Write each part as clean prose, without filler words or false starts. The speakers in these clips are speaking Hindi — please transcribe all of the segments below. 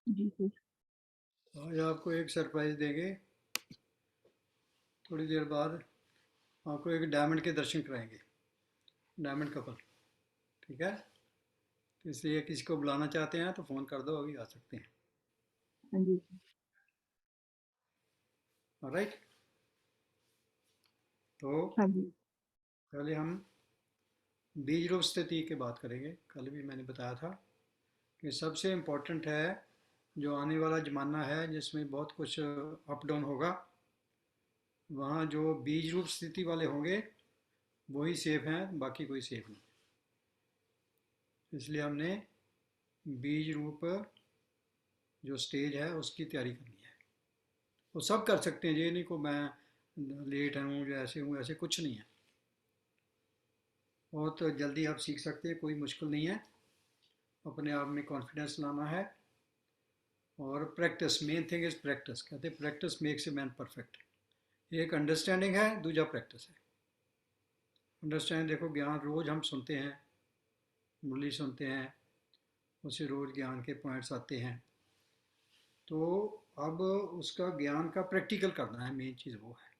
जी सर। आज आपको एक सरप्राइज देंगे। थोड़ी देर बाद आपको एक डायमंड के दर्शन कराएंगे। Diamond couple. ठीक है। तो इसलिए किसी को बुलाना चाहते हैं तो फ़ोन कर दो, अभी आ सकते हैं। हाँ जी। ऑलराइट। तो हाँ जी। पहले हम बीज रूप स्थिति की बात करेंगे। कल भी मैंने बताया था कि सबसे इम्पोर्टेंट है जो आने वाला ज़माना है जिसमें बहुत कुछ अप डाउन होगा। वहाँ जो बीज रूप स्थिति वाले होंगे वही सेफ हैं, बाकी कोई सेफ नहीं। इसलिए हमने बीज रूप जो स्टेज है उसकी तैयारी करनी है। वो सब कर सकते हैं, ये नहीं को मैं लेट हूँ या ऐसे हूँ, ऐसे कुछ नहीं है। बहुत जल्दी आप सीख सकते हैं, कोई मुश्किल नहीं है। अपने आप में कॉन्फिडेंस लाना है और practice. Main thing is practice. कहते हैं practice makes a man perfect. एक अंडरस्टैंडिंग है, दूजा प्रैक्टिस है। अंडरस्टैंडिंग देखो, ज्ञान रोज़ हम सुनते हैं, मुरली सुनते हैं, उससे रोज़ ज्ञान के पॉइंट्स आते हैं। तो अब उसका ज्ञान का प्रैक्टिकल करना है, मेन चीज़ वो है।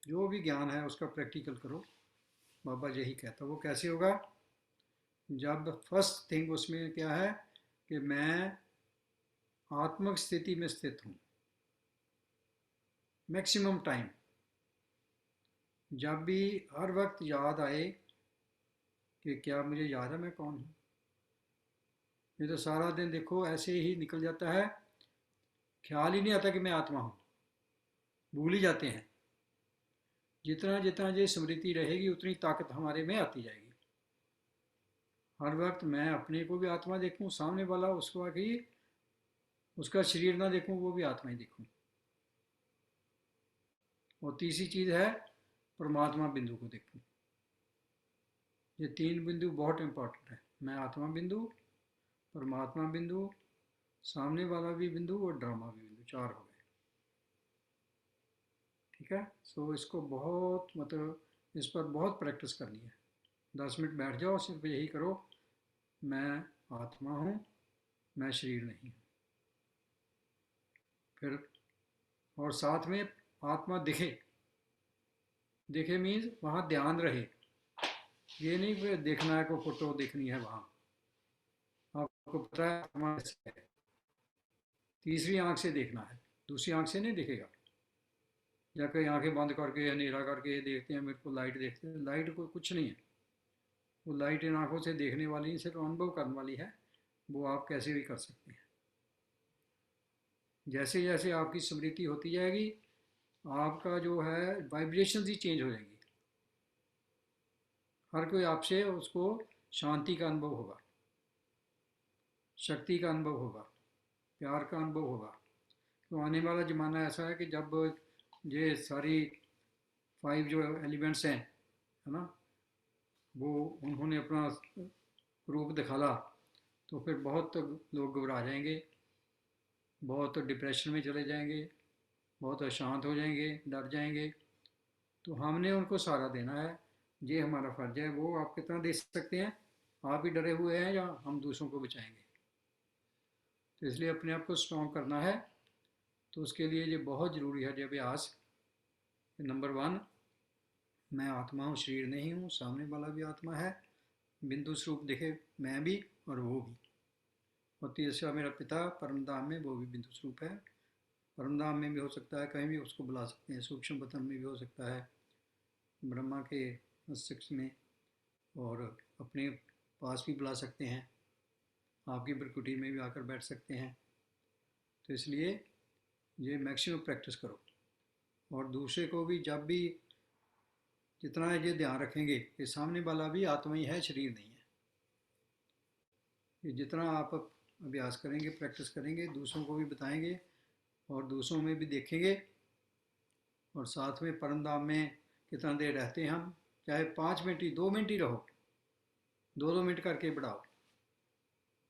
जो भी ज्ञान है उसका प्रैक्टिकल करो। बाबा यही कहता है। वो कैसे होगा? जब फर्स्ट थिंग उसमें क्या है कि मैं आत्मक स्थिति में स्थित हूँ मैक्सिमम टाइम। जब भी हर वक्त याद आए कि क्या मुझे याद है मैं कौन हूँ। ये तो सारा दिन देखो ऐसे ही निकल जाता है, ख्याल ही नहीं आता कि मैं आत्मा हूँ। भूल ही जाते हैं। जितना जितना ये स्मृति रहेगी उतनी ताकत हमारे में आती जाएगी। हर वक्त मैं अपने को भी आत्मा देखूं, सामने वाला उसको कि उसका शरीर ना देखूं, वो भी आत्मा ही देखूं। और तीसरी चीज़ है परमात्मा बिंदु को देखूं। ये तीन बिंदु बहुत इंपॉर्टेंट है। मैं आत्मा बिंदु, परमात्मा बिंदु, सामने वाला भी बिंदु और ड्रामा भी बिंदु, चार हो गए। ठीक है। सो इसको बहुत मतलब इस पर बहुत प्रैक्टिस करनी है। 10 मिनट बैठ जाओ, सिर्फ यही करो, मैं आत्मा हूँ, मैं शरीर नहीं हूँ। फिर और साथ में आत्मा दिखे। दिखे मीन्स वहाँ ध्यान रहे। ये नहीं कि देखना है, को फोटो देखनी है वहाँ। आपको पता है आत्मा ऐसे है। तीसरी आंख से देखना है, दूसरी आंख से नहीं दिखेगा। या कहीं आंखें बंद करके अंधेरा करके देखते हैं, मेरे को लाइट देखते हैं, लाइट को कुछ नहीं है। वो लाइट इन आंखों से देखने वाली नहीं, सिर्फ अनुभव करने वाली है। वो आप कैसे भी कर सकते हैं। जैसे जैसे आपकी स्मृति होती जाएगी, आपका जो है वाइब्रेशन ही चेंज हो जाएंगी। हर कोई आपसे उसको शांति का अनुभव होगा, शक्ति का अनुभव होगा, प्यार का अनुभव होगा। तो आने वाला ज़माना ऐसा है कि जब ये सारी फाइव जो एलिमेंट्स हैं, है ना, वो उन्होंने अपना रूप दिखाला, तो फिर बहुत लोग घबरा जाएंगे, बहुत डिप्रेशन में चले जाएंगे, बहुत अशांत हो जाएंगे, डर जाएंगे। तो हमने उनको सहारा देना है। ये हमारा फ़र्ज है। वो आप कितना दे सकते हैं? आप ही डरे हुए हैं या हम दूसरों को बचाएंगे? तो इसलिए अपने आप को स्ट्रॉन्ग करना है। तो उसके लिए ये बहुत ज़रूरी है ये अभ्यास। नंबर वन, मैं आत्मा हूँ, शरीर नहीं हूँ, सामने वाला भी आत्मा है, बिंदु स्वरूप दिखे मैं भी और वो भी। और तीसरा मेरा पिता परमधाम में, वो भी बिंदु स्वरूप है। परमधाम में भी हो सकता है, कहीं भी उसको बुला सकते हैं, सूक्ष्म वतन में भी हो सकता है, ब्रह्मा के मस्तिष्क में, और अपने पास भी बुला सकते हैं, आपकी प्रकृति में भी आकर बैठ सकते हैं। तो इसलिए ये मैक्सिमम प्रैक्टिस करो। और दूसरे को भी जब भी जितना ये ध्यान रखेंगे कि सामने वाला भी आत्मा ही है, शरीर नहीं है। ये जितना आप अभ्यास करेंगे, प्रैक्टिस करेंगे, दूसरों को भी बताएंगे और दूसरों में भी देखेंगे। और साथ में परमधाम में कितना देर रहते हैं हम, चाहे 5 मिनट ही, 2 मिनट ही रहो, 2-2 मिनट करके बढ़ाओ।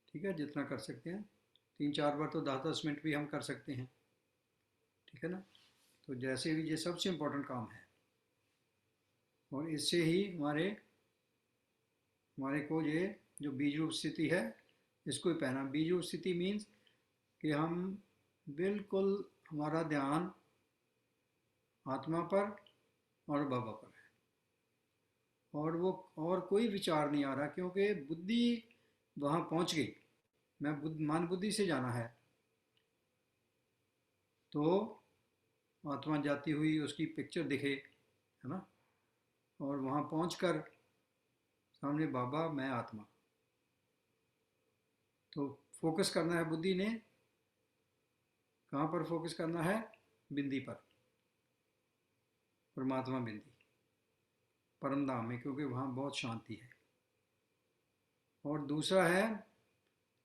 ठीक है, जितना कर सकते हैं। 3-4 बार तो 10-10 मिनट भी हम कर सकते हैं। ठीक है ना। तो जैसे भी ये सबसे इम्पोर्टेंट काम है। और इससे ही हमारे हमारे को ये जो बीज रूप स्थिति है इसको ही पहना। बीजू स्थिति मीन्स कि हम बिल्कुल, हमारा ध्यान आत्मा पर और बाबा पर है, और वो और कोई विचार नहीं आ रहा, क्योंकि बुद्धि वहाँ पहुँच गई। मैं मन बुद्धि से जाना है, तो आत्मा जाती हुई उसकी पिक्चर दिखे, है ना, और वहाँ पहुँच कर सामने बाबा, मैं आत्मा। तो फोकस करना है बुद्धि ने, कहाँ पर फोकस करना है? बिंदी पर, परमात्मा बिंदी, परम धाम में, क्योंकि वहाँ बहुत शांति है। और दूसरा है,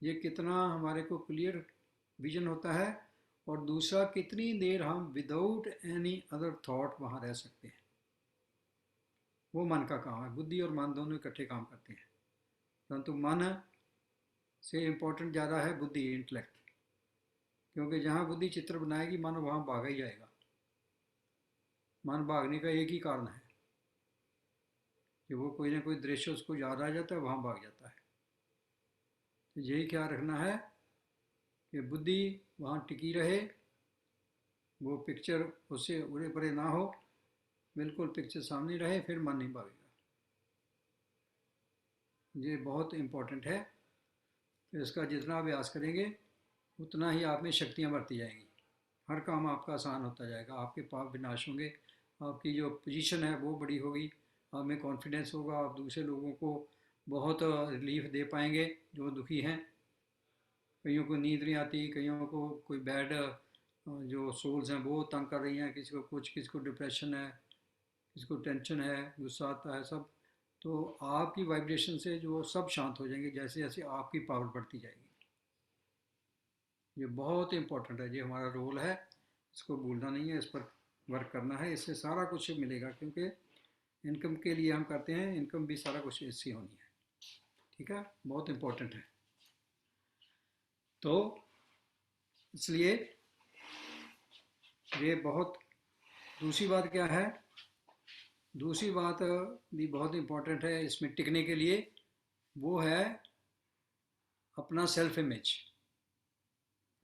ये कितना हमारे को क्लियर विजन होता है, और दूसरा कितनी देर हम विदाउट एनी अदर थॉट वहाँ रह सकते हैं। वो मन का काम है। बुद्धि और मन दोनों इकट्ठे काम करते हैं, परंतु मन से इम्पोर्टेंट ज़्यादा है बुद्धि, इंटेलेक्ट, क्योंकि जहाँ बुद्धि चित्र बनाएगी मन वहाँ भागा ही जाएगा। मन भागने का एक ही कारण है कि वो कोई ना कोई दृश्य उसको याद आ जाता है, वहाँ भाग जाता है। तो यही ख्याल रखना है कि बुद्धि वहाँ टिकी रहे, वो पिक्चर उससे उड़े परे ना हो, बिल्कुल पिक्चर सामने रहे, फिर मन नहीं भागेगा। ये बहुत इम्पोर्टेंट है। तो इसका जितना अभ्यास करेंगे उतना ही आप में शक्तियाँ बढ़ती जाएंगी, हर काम आपका आसान होता जाएगा, आपके पाप विनाश होंगे, आपकी जो पोजीशन है वो बड़ी होगी, आप में कॉन्फिडेंस होगा, आप दूसरे लोगों को बहुत रिलीफ दे पाएंगे जो दुखी हैं। कईयों को नींद नहीं आती, कईयों को कोई बैड जो सोल्स हैं वो तंग कर रही हैं, किसी को कुछ, किसी को डिप्रेशन है, किसी को टेंशन है, गुस्सा आता है, सब। तो आपकी वाइब्रेशन से जो सब शांत हो जाएंगे जैसे जैसे आपकी पावर बढ़ती जाएगी। ये बहुत इंपॉर्टेंट है, ये हमारा रोल है, इसको भूलना नहीं है, इस पर वर्क करना है, इससे सारा कुछ मिलेगा, क्योंकि इनकम के लिए हम करते हैं, इनकम भी सारा कुछ इससे होनी है। ठीक है, बहुत इंपॉर्टेंट है। तो इसलिए ये बहुत, दूसरी बात क्या है? दूसरी बात भी बहुत इंपॉर्टेंट है इसमें टिकने के लिए, वो है अपना सेल्फ इमेज।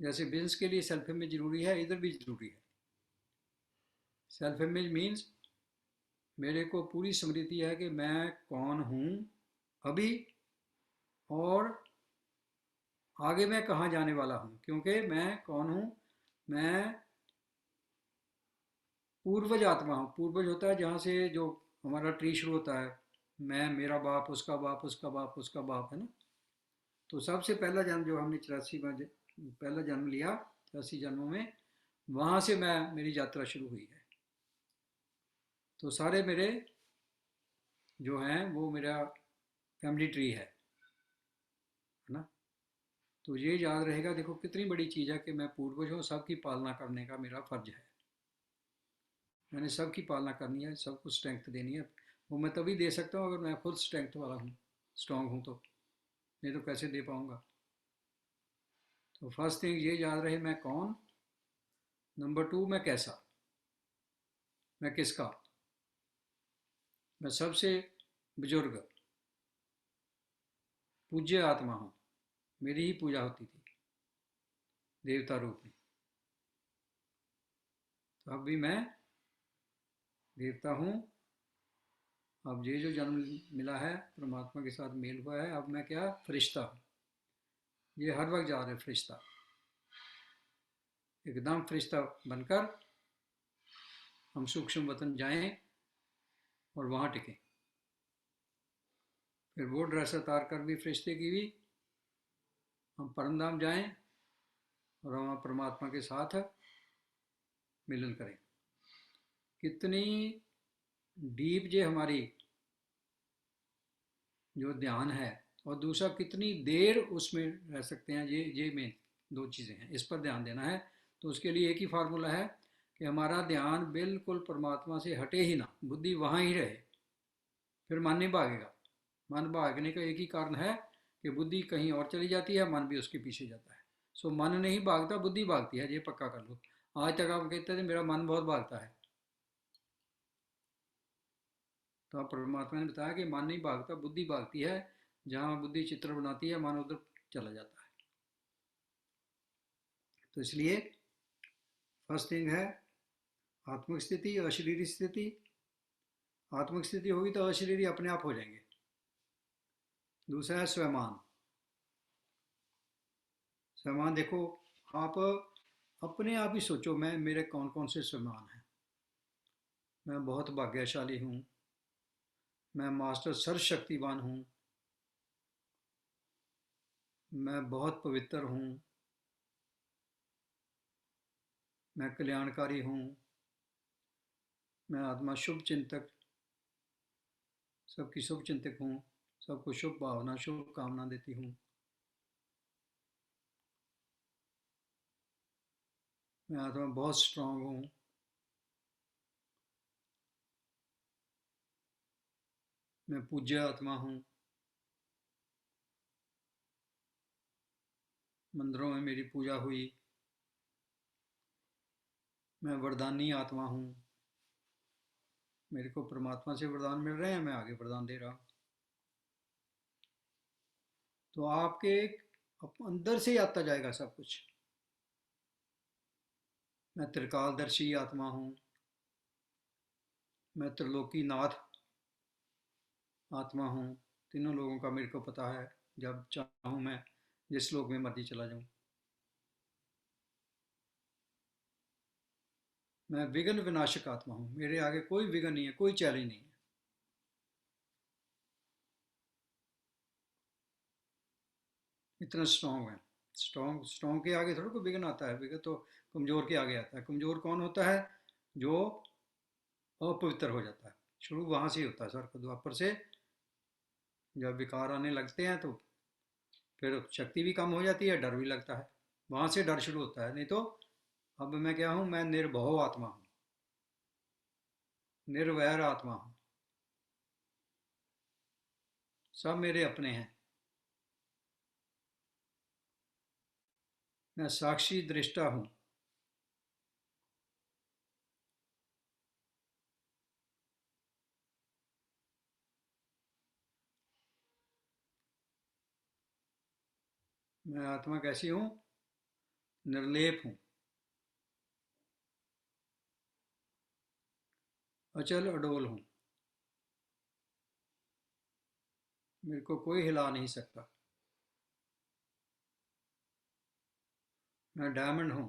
जैसे बिजनेस के लिए सेल्फ इमेज जरूरी है, इधर भी जरूरी है। सेल्फ इमेज मीन्स मेरे को पूरी स्मृति है कि मैं कौन हूँ अभी, और आगे मैं कहाँ जाने वाला हूँ, क्योंकि मैं कौन हूँ? मैं पूर्वज आत्मा हूँ। पूर्वज होता है जहाँ से जो हमारा ट्री शुरू होता है, मैं, मेरा बाप, उसका बाप, उसका बाप, उसका बाप, है ना। तो सबसे पहला जन्म जो हमने 84 में पहला जन्म लिया, 84 जन्मों में, वहाँ से मैं, मेरी यात्रा शुरू हुई है। तो सारे मेरे जो हैं वो मेरा फैमिली ट्री है ना। तो ये याद रहेगा, देखो कितनी बड़ी चीज़ है कि मैं पूर्वज हूँ, सबकी पालना करने का मेरा फर्ज है। मैंने सबकी पालना करनी है, सबको स्ट्रेंथ देनी है। वो मैं तभी दे सकता हूँ अगर मैं खुद स्ट्रेंथ वाला हूँ, स्ट्रांग हूँ, तो नहीं तो कैसे दे पाऊँगा। तो फर्स्ट थिंग ये याद रहे, मैं कौन। नंबर टू, मैं कैसा, मैं किसका। मैं सबसे बुजुर्ग पूज्य आत्मा हूँ, मेरी ही पूजा होती थी देवता रूप में। तो अब भी मैं देवता हूँ। अब ये जो जन्म मिला है, परमात्मा के साथ मेल हुआ है, अब मैं क्या, फरिश्ता हूँ। ये हर वक्त जा रहे फरिश्ता, एकदम फरिश्ता बनकर हम सूक्ष्म वतन जाएं और वहाँ टिकें। फिर वो ड्रेस उतार कर भी फरिश्ते की भी हम परमधाम जाएं और वहाँ परमात्मा के साथ मिलन करें। कितनी डीप जे हमारी जो ध्यान है, और दूसरा कितनी देर उसमें रह सकते हैं, ये मेन दो चीज़ें हैं, इस पर ध्यान देना है। तो उसके लिए एक ही फार्मूला है कि हमारा ध्यान बिल्कुल परमात्मा से हटे ही ना, बुद्धि वहाँ ही रहे, फिर मन नहीं भागेगा। मन भागने का एक ही कारण है कि बुद्धि कहीं और चली जाती है, मन भी उसके पीछे जाता है। सो मन नहीं भागता, बुद्धि भागती है, ये पक्का कर लो। आज तक आप कहते थे मेरा मन बहुत भागता है, तो परमात्मा ने बताया कि मन नहीं भागता, बुद्धि भागती है। जहाँ बुद्धि चित्र बनाती है, मन उधर चला जाता है। तो इसलिए फर्स्ट थिंग है आत्मिक स्थिति, अशरीरी स्थिति। आत्मिक स्थिति होगी तो अशरीरी अपने आप हो जाएंगे। दूसरा है स्वमान। स्वमान देखो, आप अपने आप ही सोचो, मैं मेरे कौन कौन से स्वमान हैं। मैं बहुत भाग्यशाली हूँ, मैं मास्टर सर्वशक्तिवान हूँ, मैं बहुत पवित्र हूँ, मैं कल्याणकारी हूँ, मैं आत्मा शुभ चिंतक, सबकी शुभ चिंतक हूँ, सबको शुभ भावना शुभ कामना देती हूँ। मैं आत्मा बहुत स्ट्रांग हूँ, मैं पूज्य आत्मा हूँ, मंदिरों में मेरी पूजा हुई, मैं वरदानी आत्मा हूँ, मेरे को परमात्मा से वरदान मिल रहे हैं, मैं आगे वरदान दे रहा हूँ। तो आपके अंदर से ही आता जाएगा सब कुछ। मैं त्रिकालदर्शी आत्मा हूँ, मैं त्रिलोकी नाथ आत्मा हूँ। तीनों लोगों का मेरे को पता है, जब चाहूँ मैं जिस लोक में मर्जी चला जाऊँ। मैं विघ्न विनाशक आत्मा हूँ, मेरे आगे कोई विघ्न नहीं है, कोई चैलेंज नहीं है। इतना स्ट्रांग है। स्ट्रांग स्ट्रांग के आगे थोड़ा कोई विघ्न आता है, विघ्न तो कमजोर के आगे आता है। कमजोर कौन होता है? जो अपवित्र हो जाता है। शुरू वहां से ही होता है, सर को द्वापर से जब विकार आने लगते हैं तो फिर शक्ति भी कम हो जाती है, डर भी लगता है। वहां से डर शुरू होता है। नहीं तो अब मैं क्या हूं? मैं निर्भव आत्मा हूं, निर्वैर आत्मा हूं, सब मेरे अपने हैं। मैं साक्षी दृष्टा हूं। मैं आत्मा कैसी हूं? निर्लेप हूं, अचल अडोल हूं, मेरे को कोई हिला नहीं सकता। मैं डायमंड हूं,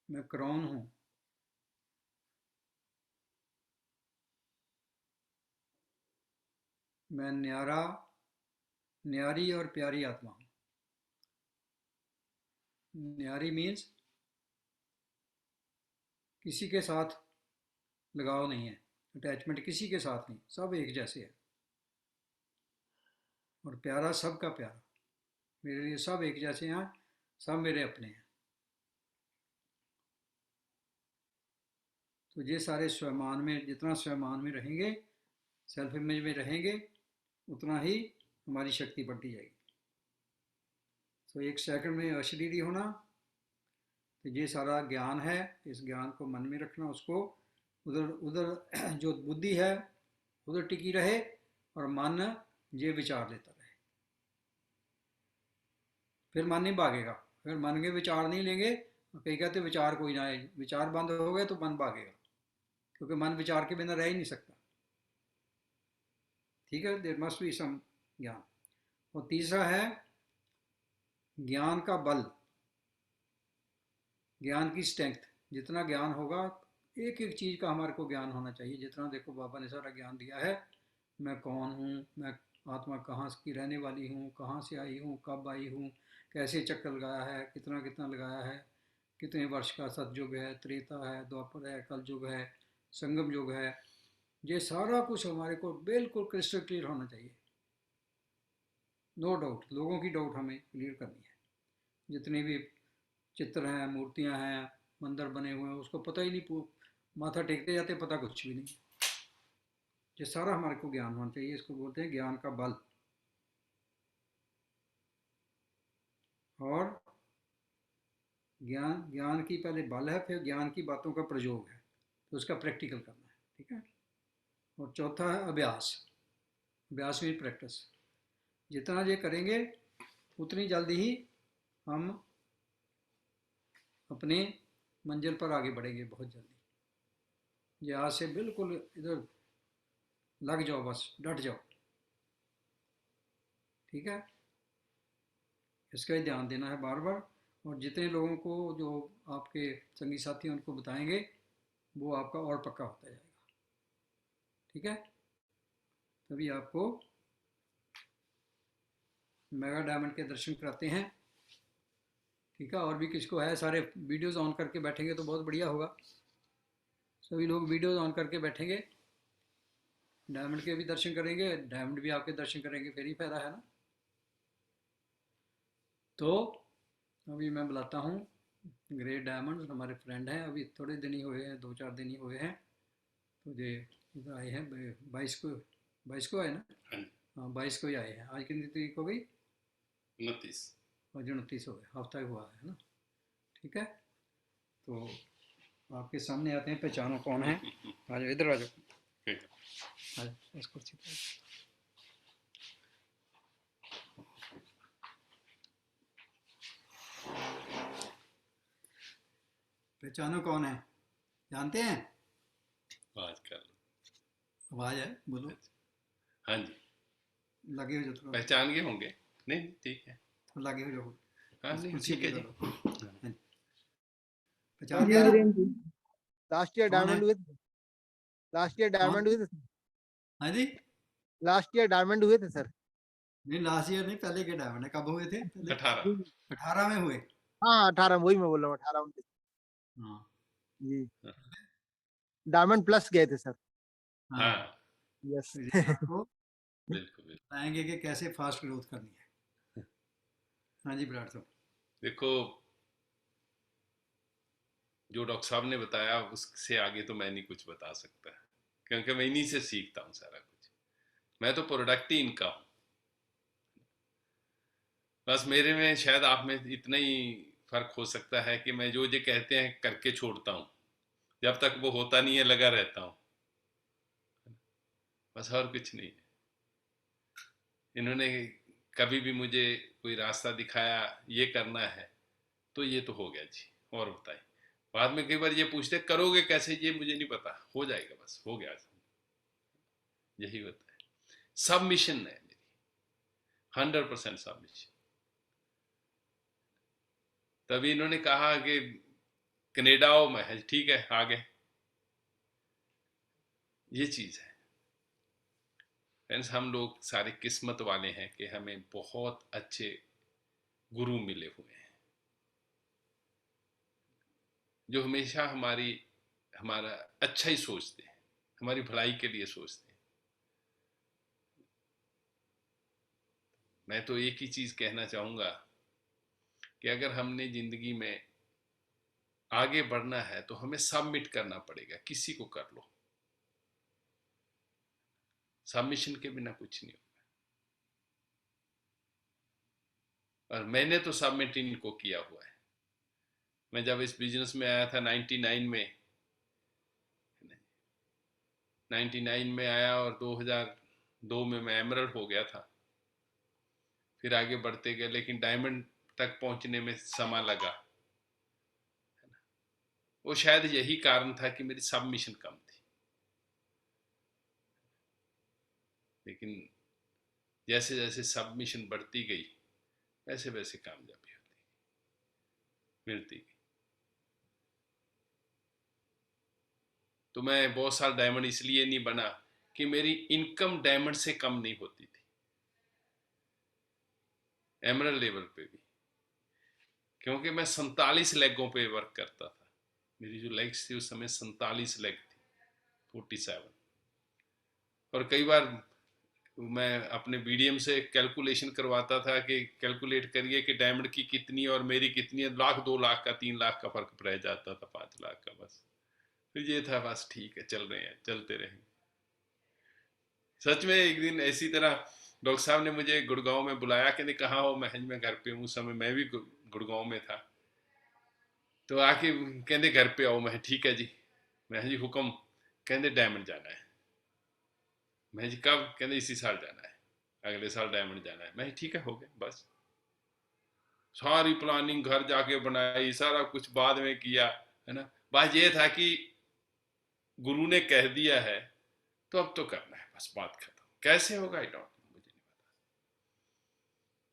मैं क्राउन हूं, मैं न्यारा न्यारी और प्यारी आत्मा हूं। न्यारी मीन्स किसी के साथ लगाव नहीं है, अटैचमेंट किसी के साथ नहीं, सब एक जैसे है। और प्यारा, सबका प्यारा, मेरे लिए सब एक जैसे हैं, सब मेरे अपने हैं। तो ये सारे स्वमान में, जितना स्वमान में रहेंगे, सेल्फ इमेज में रहेंगे, उतना ही हमारी शक्ति बढ़ती जाएगी। तो एक सेकंड में अशरीरी होना, तो ये सारा ज्ञान है, इस ज्ञान को मन में रखना, उसको उधर उधर जो बुद्धि है उधर टिकी रहे, और मन ये विचार लेता रहे। फिर मन नहीं भागेगा। अगर मन के विचार नहीं लेंगे, कई कहते विचार कोई ना आए, विचार बंद हो गए तो मन भागेगा, क्योंकि मन विचार के बिना रह ही नहीं सकता। ठीक है, देर मस्ट बी सम ज्ञान। और तीसरा है ज्ञान का बल, ज्ञान की स्ट्रेंथ। जितना ज्ञान होगा, एक एक चीज़ का हमारे को ज्ञान होना चाहिए। जितना देखो बाबा ने सारा ज्ञान दिया है, मैं कौन हूँ, मैं आत्मा कहाँ की रहने वाली हूँ, कहाँ से आई हूँ, कब आई हूँ, कैसे चक्कर लगाया है, कितना कितना लगाया है, कितने वर्ष का सतयुग है, त्रेता है, द्वापर है, कल युग है, संगम युग है। ये सारा कुछ हमारे को बिल्कुल क्रिस्टल क्लियर होना चाहिए। नो डाउट, लोगों की डाउट हमें क्लियर करनी है। जितने भी चित्र हैं, मूर्तियां हैं, मंदिर बने हुए हैं, उसको पता ही नहीं, माथा टेकते जाते, पता कुछ भी नहीं। ये सारा हमारे को ज्ञान होना चाहिए। इसको बोलते हैं ज्ञान का बल। और ज्ञान ज्ञान की पहले बल है, फिर ज्ञान की बातों का प्रयोग है, तो उसका प्रैक्टिकल करना है। ठीक है। और चौथा है अभ्यास। अभ्यास में प्रैक्टिस। जितना ये करेंगे उतनी जल्दी ही हम अपने मंजिल पर आगे बढ़ेंगे बहुत जल्दी। ये आज से बिल्कुल इधर लग जाओ, बस डट जाओ, ठीक है। इसका ही ध्यान देना है बार बार, और जितने लोगों को जो आपके संगी साथी हैं उनको बताएंगे वो आपका और पक्का होता जाएगा, ठीक है। तभी आपको मेगा डायमंड के दर्शन कराते हैं, ठीक है। और भी किसको है, सारे वीडियोस ऑन करके बैठेंगे तो बहुत बढ़िया होगा। सभी लोग वीडियोस ऑन करके बैठेंगे, डायमंड के भी दर्शन करेंगे, डायमंड भी आपके दर्शन करेंगे, फिर ही फायदा है ना। तो अभी मैं बुलाता हूँ ग्रेट डायमंड, हमारे फ्रेंड हैं, अभी थोड़े दिन ही हुए हैं, 2-4 दिन ही हुए हैं। तो ये इधर आए हैं 22 को आए ना। हाँ जी, हाँ 22 को ही आए हैं। आज कितनी तारीख हो गई? 29। आज 29 हो गए, हफ्ता ही हुआ है ना, ठीक है। तो आपके सामने आते हैं, पहचानो कौन है। आ जाओ इधर, आ जाओ, ठीक है। आ जाओ इस कुर्सी पर। पहचानो कौन है, जानते हैं? आवाज कर लो। आवाज है, बोलो। हाँ जी, लगे हो जो थोड़ा, पहचान गए होंगे। नहीं नहीं, ठीक है। थोड़ा लगे हो जो, हाँ इस नहीं, कुर्सी ठीक पे है कर जी। लो। हाँ। पहचान गया ना? Nagarajan ji. Last year कौन है? diamond with last year कौन? diamond with हाँ जी। last year diamond हुए थे सर। नहीं लास्ट ईयर नहीं, पहले के डायमंड है। कब हुए थे पहले? 18। 18 में हुए। हाँ 18 वही मैं बोल रहा हूँ 18 19 हाँ जी। हाँ। डायमंड प्लस गए थे सर। हाँ। हाँ, यस। तो ये आपको बिल्कुल बिल्कुल। बताएंगे कि कैसे फास्ट ग्रोथ करनी है। हाँ जी विराट साहब। देखो, जो डॉक्टर साहब ने बताया उससे आगे तो मैं नहीं कुछ बता सकता, क्योंकि मैं इन्हीं से सीखता हूँ सारा कुछ। मैं तो प्रोडक्ट ही इनका हूँ। बस मेरे में शायद आप में इतना ही फर्क हो सकता है कि मैं जो ये कहते हैं करके छोड़ता हूँ, जब तक वो होता नहीं है लगा रहता हूँ, बस और कुछ नहीं है। इन्होंने कभी भी मुझे कोई रास्ता दिखाया ये करना है तो ये तो हो गया जी, और बताइए। बाद में कई बार ये पूछते करोगे कैसे, ये मुझे नहीं पता, हो जाएगा, बस हो गया, यही होता है। सबमिशन है मेरी, 100% सबमिशन। तभी इन्होंने कहा कि कनेडा आओ, मैं ठीक है आ गए। ये चीज है फ्रेंड्स, हम लोग सारे किस्मत वाले हैं कि हमें बहुत अच्छे गुरु मिले हुए हैं जो हमेशा हमारा अच्छा ही सोचते हैं, हमारी भलाई के लिए सोचते हैं। मैं तो एक ही चीज कहना चाहूंगा कि अगर हमने जिंदगी में आगे बढ़ना है तो हमें सबमिट करना पड़ेगा, किसी को कर लो, सबमिशन के बिना कुछ नहीं होगा। और मैंने तो सबमिट इनको किया हुआ है। मैं जब इस बिजनेस में आया था 99 में आया, और 2002 में मैं एमरल्ड हो गया था। फिर आगे बढ़ते गए, लेकिन डायमंड तक पहुंचने में समय लगा। वो शायद यही कारण था कि मेरी सबमिशन कम थी, लेकिन जैसे जैसे सबमिशन बढ़ती गई वैसे वैसे कामयाबी होती मिलती गई। तो मैं बहुत साल डायमंड इसलिए नहीं बना कि मेरी इनकम डायमंड से कम नहीं होती थी, एमरल्ड लेवल पे भी, क्योंकि मैं 47 लेगों पे वर्क करता था। मेरी जो लेग्स थी उस समय 47 लेग थी, 47। और कई बार मैं अपने बीडीएम से कैलकुलेशन करवाता था कि कैलकुलेट करिए कि डायमंड की कितनी और मेरी कितनी है, लाख 2 लाख का 3 लाख का फर्क रह जाता था, 5 लाख का। बस फिर ये था, बस ठीक है चल रहे हैं, चलते रहेंगे। सच में एक दिन ऐसी तरह डॉक्टर साहब ने मुझे गुड़गांव में बुलाया, कहते कहाँ हो? मैं घर पे हूँ। उस समय मैं भी गुड़गांव में था। तो आके कहते घर पे आओ। मैं ठीक है जी। मैं जी हुक्म। कहते डायमंड जाना है। मैं जी कब? कहते इसी साल जाना है। अगले साल डायमंड जाना है। मैं ठीक है, हो गया बस। सारी प्लानिंग घर जाके बनाई, सारा कुछ बाद में किया, है ना। बस ये था कि गुरु ने कह दिया है तो अब तो करना है, बस बात खत्म। कैसे होगा आई डोंट नो, मुझे नहीं पता।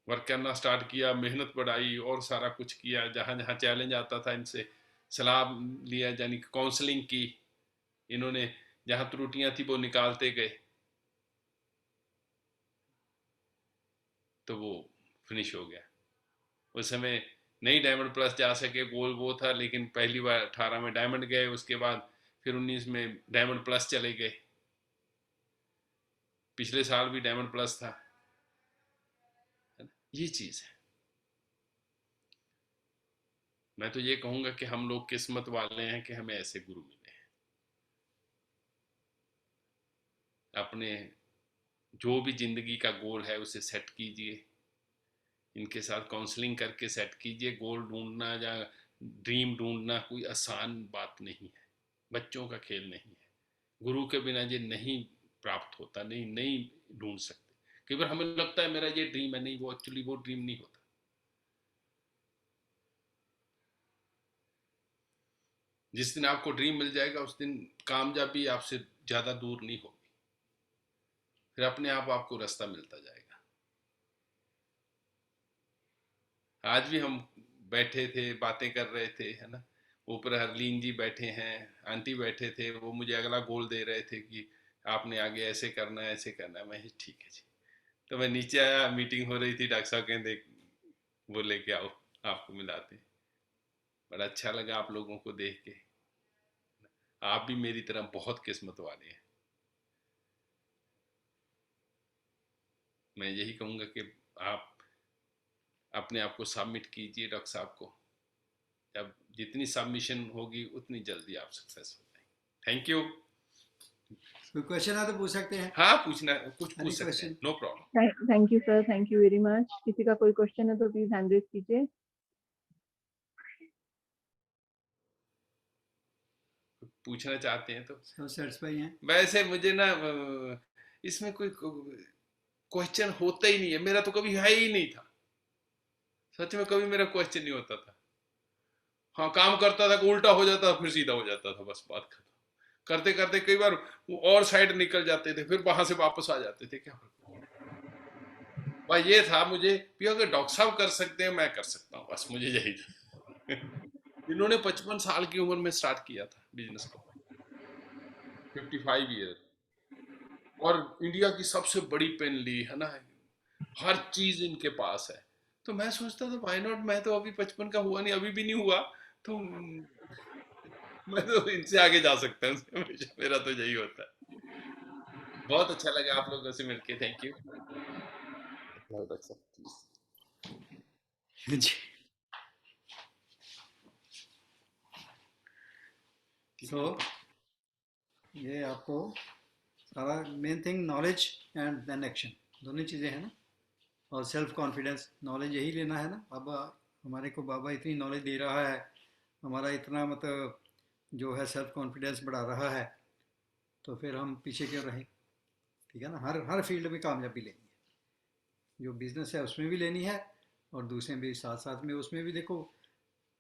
वर्क करना स्टार्ट किया, मेहनत बढ़ाई और सारा कुछ किया। जहाँ जहाँ चैलेंज आता था इनसे सलाह लिया, यानी काउंसलिंग की। इन्होंने जहाँ त्रुटियां थी वो निकालते गए, तो वो फिनिश हो गया। उस समय नहीं डायमंड प्लस जा सके, गोल वो था। लेकिन पहली बार 18 में डायमंड गए, उसके बाद फिर 19 में डायमंड प्लस चले गए। पिछले साल भी डायमंड प्लस था, है ना? ये चीज़ है। मैं तो ये कहूँगा कि हम लोग किस्मत वाले हैं कि हमें ऐसे गुरु मिले हैं। अपने जो भी ज़िंदगी का गोल है उसे सेट कीजिए, इनके साथ काउंसलिंग करके सेट कीजिए। गोल ढूंढना या ड्रीम ढूंढना कोई आसान बात नहीं है, बच्चों का खेल नहीं है। गुरु के बिना ये नहीं प्राप्त होता, नहीं नहीं ढूंढ सकते। कई बार हमें लगता है मेरा ये ड्रीम है, नहीं, वो एक्चुअली वो ड्रीम नहीं होता। जिस दिन आपको ड्रीम मिल जाएगा उस दिन कामयाबी आपसे ज़्यादा दूर नहीं होगी, फिर अपने आप आपको रास्ता मिलता जाएगा। आज भी हम बैठे थे, बातें कर रहे थे, है ना। ऊपर हरलीन जी बैठे हैं, आंटी बैठे थे, वो मुझे अगला गोल दे रहे थे कि आपने आगे ऐसे करना है, ऐसे करना है। मैं ठीक है जी। तो मैं नीचे आया, मीटिंग हो रही थी, डॉक्टर साहब कहते वो लेके आओ, आपको मिलाते हैं। बड़ा अच्छा लगा आप लोगों को देख के। आप भी मेरी तरह बहुत किस्मत वाले हैं। मैं यही कहूँगा कि आप अपने आप को सबमिट कीजिए डॉक्टर साहब को। जब जितनी सबमिशन होगी उतनी जल्दी आप सक्सेस हो जाएंगे। Thank you. कोई क्वेश्चन है तो पूछ सकते हैं। हाँ, पूछना कुछ Any पूछ सकते हैं, question? No problem. Thank you sir, thank you very much. किसी का कोई क्वेश्चन है तो प्लीज हैंड रेज कीजिए। पूछना चाहते हैं तो। सब सेटिस्फाई हैं? वैसे मुझे ना इसमें कोई क्वेश्चन होता ही नहीं है, मेरा तो कभी है ही नहीं था। सच में कभी मेरा क्वेश्चन नहीं होता था। हाँ, काम करता था कि उल्टा हो जाता था, फिर सीधा हो जाता था, बस बात खत्म। करते करते कई बार वो और साइड निकल जाते थे, फिर वहां से वापस आ जाते थे। क्या भाई, ये था मुझे कि अगर डॉक्टर साहब कर सकते हैं मैं कर सकता हूँ, बस मुझे यही था। इन्होंने 55 साल की उम्र में स्टार्ट किया था बिजनेस को, 55 ईयर, और इंडिया की सबसे बड़ी पेन ली, है ना। हर चीज इनके पास है। तो मैं सोचता था व्हाई नॉट, मैं तो अभी 55 का हुआ नहीं, अभी भी नहीं हुआ, तो मैं तो इनसे आगे जा सकता हूँ। हमेशा मेरा तो यही होता है। बहुत अच्छा लगा आप लोगों से मिलके, थैंक यू। जी। सो ये आपको सारा main thing knowledge and then action, दोनों चीज़ें हैं ना। और सेल्फ कॉन्फिडेंस, नॉलेज यही लेना है ना। बाबा हमारे को, बाबा इतनी नॉलेज दे रहा है, हमारा इतना मतलब जो है सेल्फ कॉन्फिडेंस बढ़ा रहा है, तो फिर हम पीछे क्यों रहें। ठीक है ना। हर हर फील्ड में कामयाबी लेनी है, जो बिजनेस है उसमें भी लेनी है, और दूसरे भी साथ साथ में उसमें भी देखो।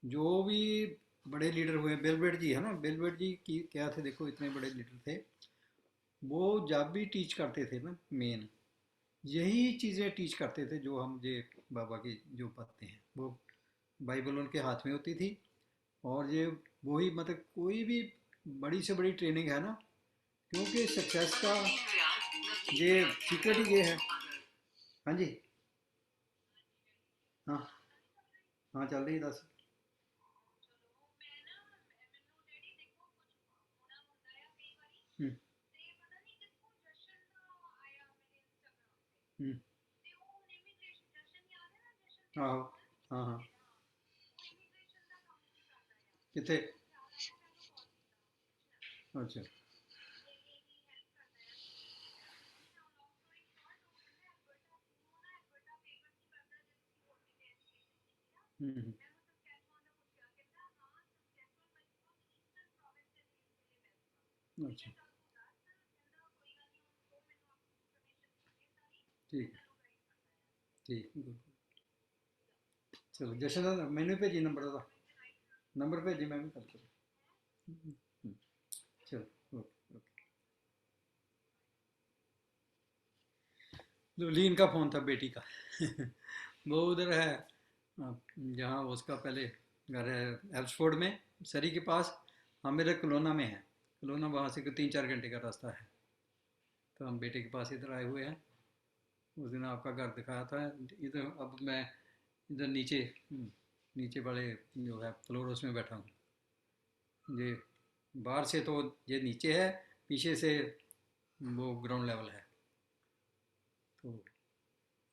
जो भी बड़े लीडर हुए, बेलवेट जी है ना, बेलवेट जी की क्या थे, देखो इतने बड़े लीडर थे, वो जब भी टीच करते थे ना, मेन यही चीज़ें टीच करते थे जो हम ये बाबा की जो बातें हैं, वो बाइबल उनके हाथ में होती थी। और ये वही मतलब कोई भी बड़ी से बड़ी ट्रेनिंग है ना, क्योंकि सक्सेस का ये सीक्रेट ही ये है। हाँ जी। हाँ हाँ, चल रही है 10। हम्म हम्म। हाँ हाँ हाँ। कितने? अच्छा। हम्म। अच्छा। ठीक है, ठीक, good. चलो जशन मैंने भेजी नंबर का नंबर भेजी, मैं भी कर चलो चलो ओके ओके। लुलीन का फ़ोन था बेटी का वो उधर है जहाँ उसका पहले घर है एल्सफोर्ड में, सरी के पास। हम मेरे कलोना में है, कलोना वहाँ से 3-4 घंटे का रास्ता है। तो हम बेटे के पास इधर आए हुए हैं। उस दिन आपका घर दिखाया था इधर। अब मैं इधर नीचे नीचे वाले जो है फ्लोर उसमें बैठा हूँ। ये बाहर से तो ये नीचे है, पीछे से वो ग्राउंड लेवल है। तो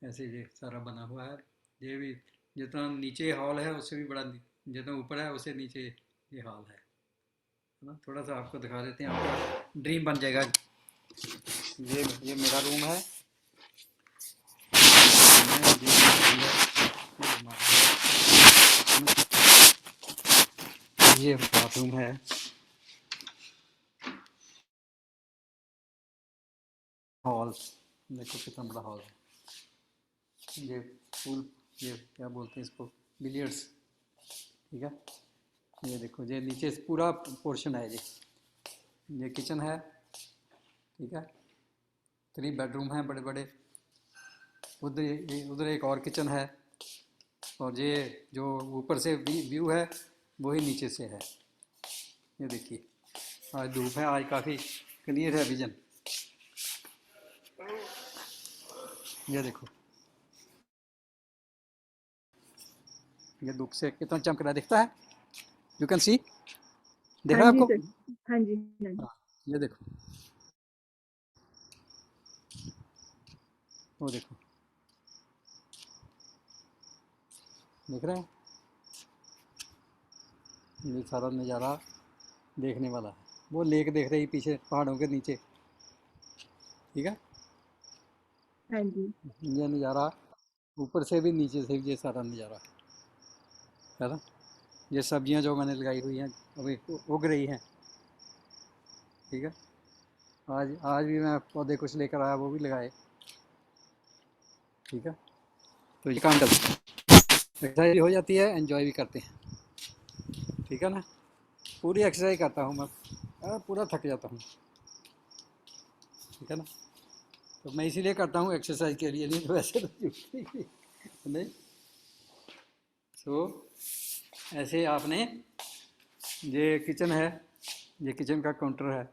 ऐसे ये सारा बना हुआ है। ये भी जितना नीचे हॉल है उससे भी बड़ा, जितना ऊपर है उससे नीचे ये हॉल है ना। थोड़ा सा आपको दिखा देते हैं, आपका ड्रीम बन जाएगा। ये मेरा रूम है, ये बाथरूम है, हॉल देखो कितना बड़ा हॉल है। ये पूल, ये क्या बोलते हैं इसको, बिलियर्ड्स, ठीक है। ये देखो ये नीचे पूरा पोर्शन है। ये किचन है, ठीक है। 3 बेडरूम हैं बड़े बड़े। उधर एक और किचन है, और ये जो ऊपर से व्यू है वही नीचे से है। ये देखिए आज धूप है, आज काफ़ी क्लियर है विजन। ये देखो ये धूप से कितना चमक रहा है, दिखता है? यू कैन सी, दिख रहा हाँ है जी आपको? सर, हाँ जी हाँ जी। हाँ, ये देखो, वो देखो, दिख रहा है? ये सारा नज़ारा देखने वाला है। वो लेक देख रही पीछे पहाड़ों के नीचे, ठीक है। हाँ जी ये नज़ारा ऊपर से भी नीचे से भी, ये सारा नज़ारा है ना। ये सब्जियां जो मैंने लगाई हुई हैं अभी उग रही हैं, ठीक है। आज आज भी मैं पौधे कुछ लेकर आया, वो भी लगाए, ठीक है। तो ये काम करते हैं, एक्सरसाइज भी हो जाती है, एंजॉय भी करते हैं, ठीक है ना। पूरी एक्सरसाइज करता हूँ मैं, पूरा थक जाता हूँ, ठीक है ना। तो मैं इसीलिए करता हूँ एक्सरसाइज के लिए, नहीं तो वैसे तो नहीं। तो ऐसे आपने, ये किचन है, ये किचन का काउंटर है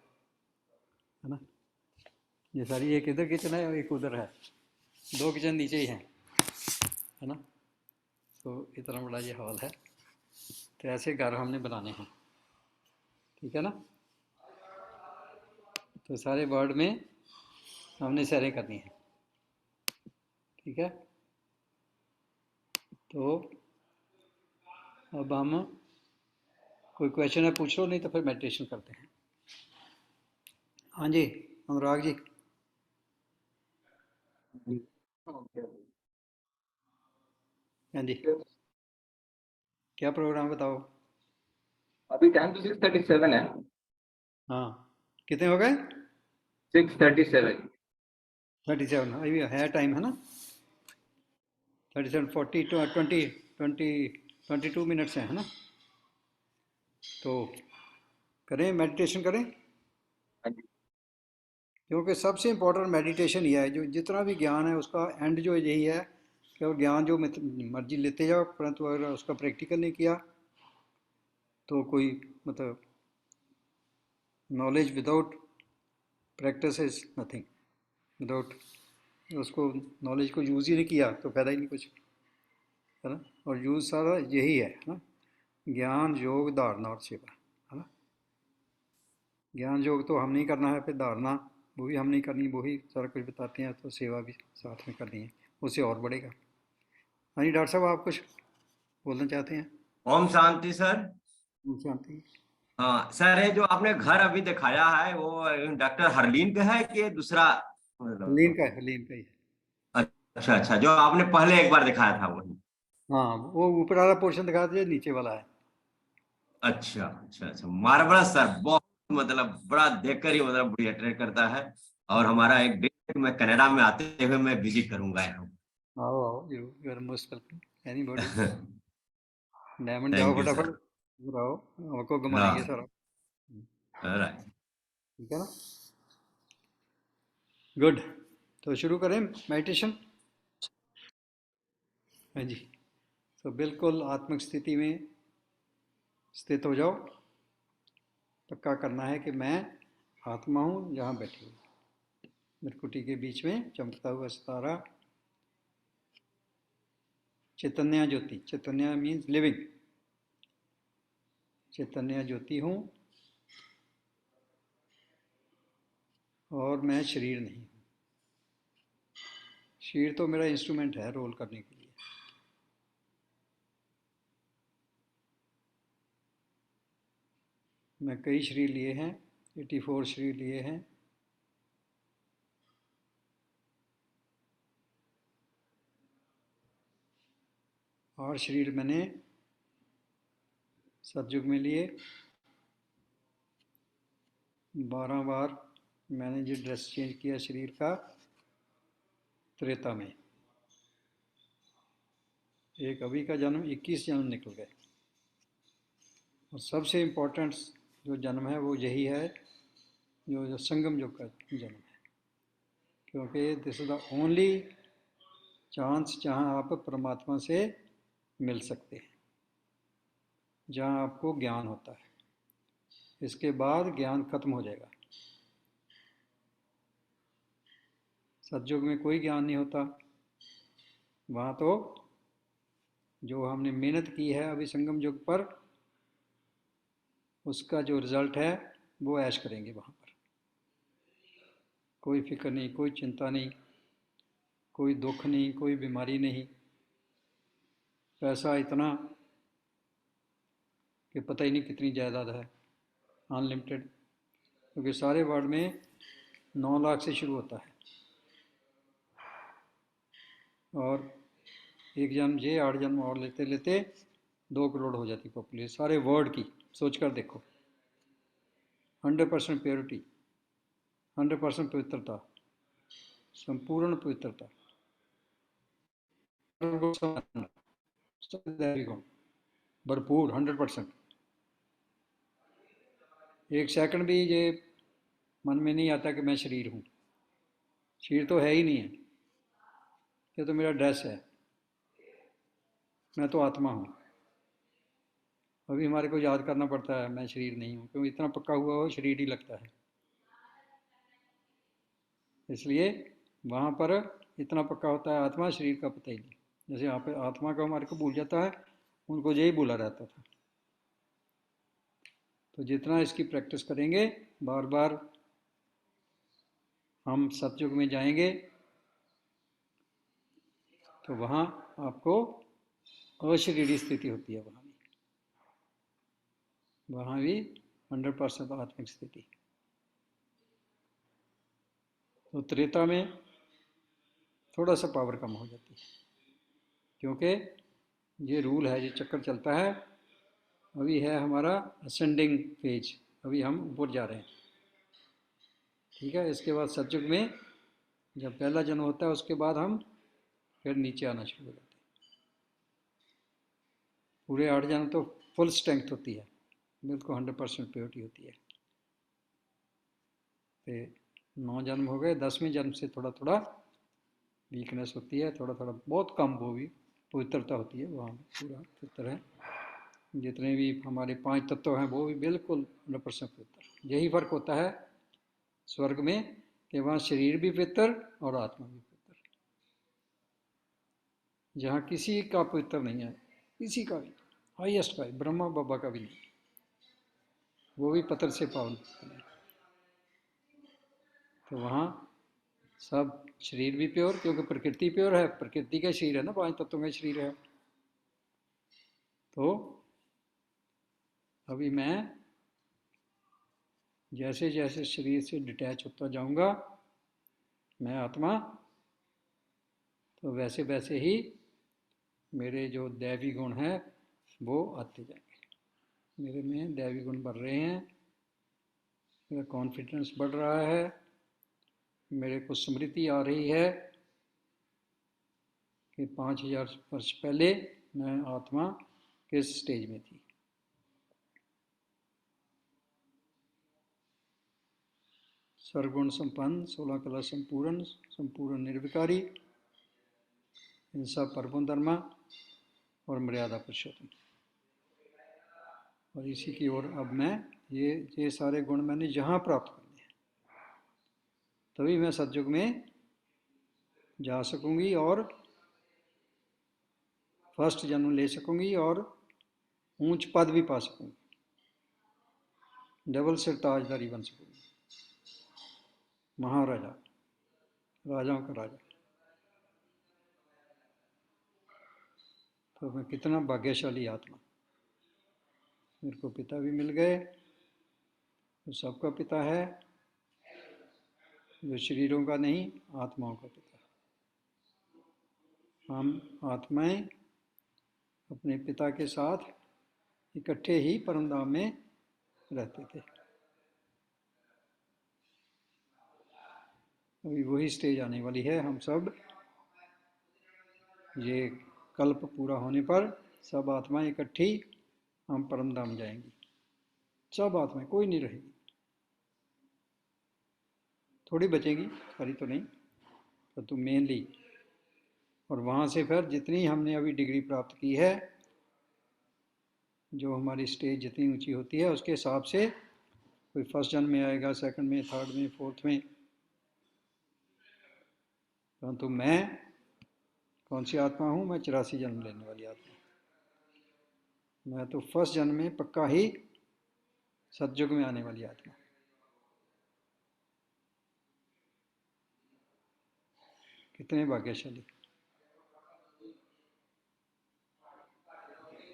ना। ये सारी एक इधर किचन है और एक उधर है, 2 किचन नीचे ही हैं, है ना। तो इतना बड़ा ये हॉल है। तो ऐसे घर हमने बनाने हैं, ठीक है ना। तो सारे वर्ल्ड में हमने सैरें करनी है, ठीक है। तो अब हम, कोई क्वेश्चन है पूछ लो, नहीं तो फिर मेडिटेशन करते हैं। हाँ जी अनुराग जी। हाँ जी, क्या प्रोग्राम बताओ। अभी टाइम तो 6:37 है। हाँ, कितने हो गए? 6:37। 37 अभी है टाइम, है ना। 37 40 20 22 मिनट्स हैं, है ना। तो करें मेडिटेशन करें, हाँ जी। क्योंकि सबसे इम्पोर्टेंट मेडिटेशन ही है। जो जितना भी ज्ञान है उसका एंड जो यही है कि वो ज्ञान जो मर्जी लेते जाओ, परंतु अगर उसका प्रैक्टिकल नहीं किया तो कोई मतलब knowledge without practice is nothing. Without उसको नॉलेज को यूज़ ही नहीं किया तो फ़ायदा ही नहीं कुछ, है ना। और यूज़ सारा यही है ना, ज्ञान योग धारणा और सेवा, है ना। ज्ञान योग तो हम नहीं करना है, फिर धारणा वो भी हम नहीं करनी, वो ही सारा कुछ बताते हैं। तो सेवा भी साथ में करनी है, उससे और बढ़ेगा। हाँ जी डॉक्टर साहब, आप कुछ बोलना चाहते हैं? ओम शांति सर। शांति। हाँ सर, ये जो आपने घर अभी दिखाया है वो डॉक्टर हरलीन का है कि दूसरा? हलीम का है, हलीम का ही है। अच्छा अच्छा, जो आपने पहले एक बार दिखाया था वही। हाँ, वो ऊपर वाला पोर्शन दिखा दीजिए, नीचे वाला है। अच्छा अच्छा अच्छा, मार्वलस सर, बहुत मतलब बड़ा देखकर ही मतलब बड़ी अट्रैक्ट करता है। और हमारा एक डेट मैं कनाडा में आते हुए मैं विजिट करूंगा यहाँ। आओ आओ, you are most welcome anybody. Diamond जाओ थैंक यू फटाफट, सर। इधर आओ, आपको घुमाएंगे हाँ, सारा। राइट। ठीक है ना, गुड। तो शुरू करें मेडिटेशन। हाँ जी, तो बिल्कुल आत्मिक स्थिति में स्थित हो जाओ। पक्का करना है कि मैं आत्मा हूँ जहाँ बैठी हूँ। मृकुटी के बीच में चमकता हुआ सितारा, चैतन्य ज्योति। चैतन्य मीन्स लिविंग। चैतन्य ज्योति हूँ और मैं शरीर नहीं हूँ। शरीर तो मेरा इंस्ट्रूमेंट है रोल करने के लिए। मैं कई शरीर लिए हैं, 84 शरीर लिए हैं। और शरीर मैंने सतयुग में लिए। 12 बार मैंने जो ड्रेस चेंज किया शरीर का, त्रेता में। एक अभी का जन्म, 21 जन्म निकल गए। और सबसे इम्पोर्टेंट जो जन्म है वो यही है, जो संगम युग का जन्म है। क्योंकि this is the only chance जहाँ आप परमात्मा से मिल सकते हैं, जहाँ आपको ज्ञान होता है। इसके बाद ज्ञान खत्म हो जाएगा। सतयुग में कोई ज्ञान नहीं होता। वहाँ तो जो हमने मेहनत की है अभी संगम युग पर, उसका जो रिजल्ट है वो ऐश करेंगे वहाँ पर। कोई फिक्र नहीं, कोई चिंता नहीं, कोई दुख नहीं, कोई बीमारी नहीं। पैसा इतना कि पता ही नहीं कितनी जायदाद है, अनलिमिटेड। क्योंकि सारे वर्ल्ड में 9 लाख से शुरू होता है। और एक जन्म ये 8 जन्म और लेते लेते 2 करोड़ हो जाती पॉपुलेशन सारे वर्ल्ड की। सोच कर देखो, 100% प्योरिटी, 100% पवित्रता, संपूर्ण पवित्रता, भरपूर 100%। एक सेकंड भी ये मन में नहीं आता कि मैं शरीर हूँ। शरीर तो है ही नहीं है, ये तो मेरा ड्रेस है। मैं तो आत्मा हूँ। अभी हमारे को याद करना पड़ता है मैं शरीर नहीं हूँ, क्योंकि इतना पक्का हुआ हो शरीर ही लगता है। इसलिए वहाँ पर इतना पक्का होता है आत्मा, शरीर का पता ही नहीं। जैसे यहाँ पे आत्मा का हमारे को भूल जाता है, उनको यही भूला रहता था। तो जितना इसकी प्रैक्टिस करेंगे, बार बार हम सतयुग में जाएंगे, तो वहाँ आपको अशरीरी स्थिति होती है। वहाँ भी 100% आत्मिक स्थिति। तो त्रेता में थोड़ा सा पावर कम हो जाती है, क्योंकि ये रूल है, ये चक्कर चलता है। अभी है हमारा असेंडिंग फेज, अभी हम ऊपर जा रहे हैं। ठीक है, इसके बाद सतयुग में जब पहला जन्म होता है, उसके बाद हम फिर नीचे आना शुरू हो जाते हैं। पूरे 8 जन्म तो फुल स्ट्रेंथ होती है, बिल्कुल 100% प्योरिटी होती है। तो 9 जन्म हो गए, 10वें जन्म से थोड़ा थोड़ा वीकनेस होती है, थोड़ा थोड़ा बहुत कम, वो भी पवित्रता होती है। वहाँ पूरा पवित्र है। जितने भी हमारे 5 तत्व हैं वो भी बिल्कुल 100% पवित्र। यही फर्क होता है स्वर्ग में, कि वहाँ शरीर भी पवित्र और आत्मा भी पवित्र। जहाँ किसी का पवित्र नहीं है, किसी का भी, हाईएस्ट का, ब्रह्मा बाबा का भी नहीं, वो भी पत्थर से पावन। तो वहाँ सब शरीर भी प्योर, क्योंकि प्रकृति प्योर है, प्रकृति का शरीर है ना, 5 तत्वों का शरीर है। तो अभी मैं जैसे जैसे शरीर से डिटैच होता जाऊंगा, मैं आत्मा, तो वैसे वैसे ही मेरे जो दैवी गुण हैं वो आते जाएंगे। मेरे में दैवी गुण बढ़ रहे हैं, मेरा कॉन्फिडेंस बढ़ रहा है, मेरे को स्मृति आ रही है कि 5000 वर्ष पहले मैं आत्मा किस स्टेज में थी। सर्वगुण संपन्न, 16 कला संपूर्ण, संपूर्ण निर्विकारी, हिंसा परम धर्मा और मर्यादा पुरुषोत्तम। और इसी की ओर अब मैं ये सारे गुण मैंने जहाँ प्राप्त करने हैं, तभी मैं सतयुग में जा सकूंगी और फर्स्ट जन्म ले सकूंगी और ऊंच पद भी पा सकूंगी, डबल सिर ताजदारी बन सकूंगी, महाराजा, राजाओं का राजा। तो मैं कितना भाग्यशाली आत्मा, मेरे को पिता भी मिल गए, जो सबका पिता है, जो शरीरों का नहीं, आत्माओं का पिता। हम आत्माएं अपने पिता के साथ इकट्ठे ही परमधाम में रहते थे। अभी वही स्टेज आने वाली है। हम सब ये कल्प पूरा होने पर सब आत्माएं इकट्ठी हम परमधाम जाएंगी। सब आत्माएं, कोई नहीं रहेगी, थोड़ी बचेगी, सारी तो नहीं, पर तो मेनली। और वहाँ से फिर जितनी हमने अभी डिग्री प्राप्त की है, जो हमारी स्टेज जितनी ऊंची होती है उसके हिसाब से कोई फर्स्ट जन्म में आएगा, सेकंड में, थर्ड में, फोर्थ में। परंतु मैं कौन सी आत्मा हूँ? मैं 84 जन्म लेने वाली आत्मा। मैं तो फर्स्ट जन्म में पक्का ही सतयुग में आने वाली आत्मा। कितने भाग्यशाली।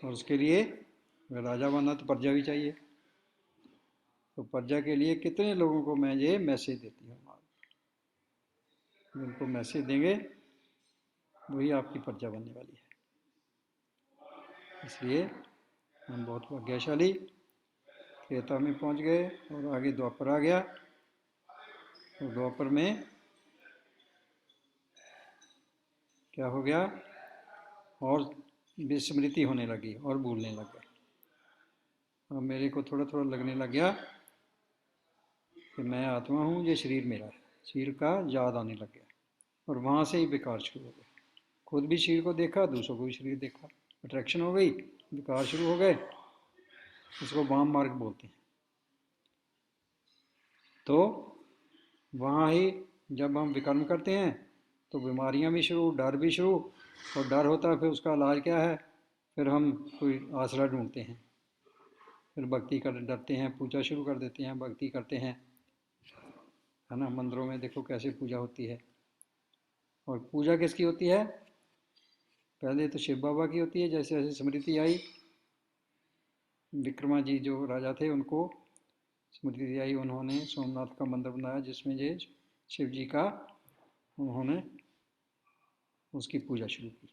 और उसके लिए अगर राजा बनना तो प्रजा भी चाहिए। तो प्रजा के लिए कितने लोगों को मैं ये मैसेज देती हूँ, जिनको मैसेज देंगे वही आपकी प्रजा बनने वाली है। इसलिए हम बहुत भाग्यशाली, त्रेता में पहुंच गए और आगे द्वापर आ गया। और द्वापर में क्या हो गया? और विस्मृति होने लगी और भूलने लग गया। अब मेरे को थोड़ा थोड़ा लगने लग गया कि मैं आत्मा हूँ, ये शरीर मेरा है। शरीर का याद आने लग गया और वहाँ से ही विकार शुरू हो गए। खुद भी शरीर को देखा, दूसरों को भी शरीर देखा, अट्रैक्शन हो गई, विकार शुरू हो गए। इसको वाम मार्ग बोलते हैं। तो वहाँ ही जब हम विकर्म करते हैं तो बीमारियाँ भी शुरू, डर भी शुरू। और डर होता है, फिर उसका इलाज क्या है? फिर हम कोई आसरा ढूंढते हैं, फिर भक्ति कर डरते हैं, पूजा शुरू कर देते हैं, भक्ति करते हैं, है ना। मंदिरों में देखो कैसे पूजा होती है। और पूजा किसकी होती है? पहले तो शिव बाबा की होती है। जैसे जैसे स्मृति आई, विक्रमा जी जो राजा थे उनको स्मृति आई, उन्होंने सोमनाथ का मंदिर बनाया जिसमें ये शिव जी का उन्होंने उसकी पूजा शुरू की।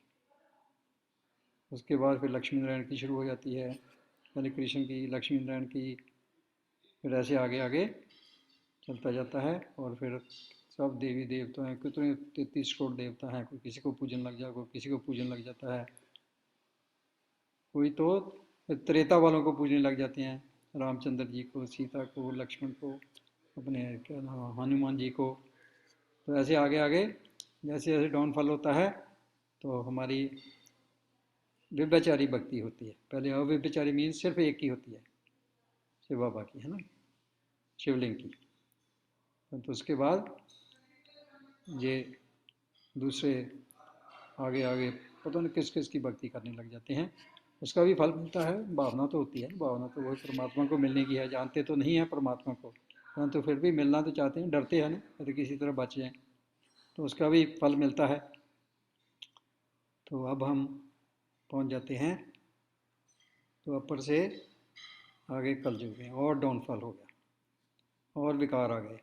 उसके बाद फिर लक्ष्मी नारायण की शुरू हो जाती है, पहले कृष्ण की, लक्ष्मी नारायण की, फिर ऐसे आगे आगे चलता जाता है। और फिर सब देवी देवता हैं, कितने 33 करोड़ देवता हैं। कोई किसी को पूजन लग जाए, कोई किसी को पूजन लग जाता है, कोई तो त्रेता वालों को पूजने लग जाते हैं, रामचंद्र जी को, सीता को, लक्ष्मण को, अपने क्या नाम, हनुमान जी को। तो ऐसे आगे आगे जैसे जैसे डाउनफॉल होता है तो हमारी व्यभिचारी भक्ति होती है। पहले अव्यभिचारी मीन्स सिर्फ एक की होती है, शिव बाबा की, है ना, शिवलिंग की। तो उसके बाद ये दूसरे आगे आगे पता नहीं किस किस की भक्ति करने लग जाते हैं। उसका भी फल मिलता है। भावना तो होती है, भावना तो वही परमात्मा को मिलने की है। जानते तो नहीं है परमात्मा को, परंतु फिर भी मिलना तो चाहते हैं, डरते हैं ना, यदि किसी तरह बच जाएं। तो उसका भी फल मिलता है। तो अब हम पहुंच जाते हैं, तो अपर से आगे कलयुग में और डाउनफॉल हो गया और विकार आ गए,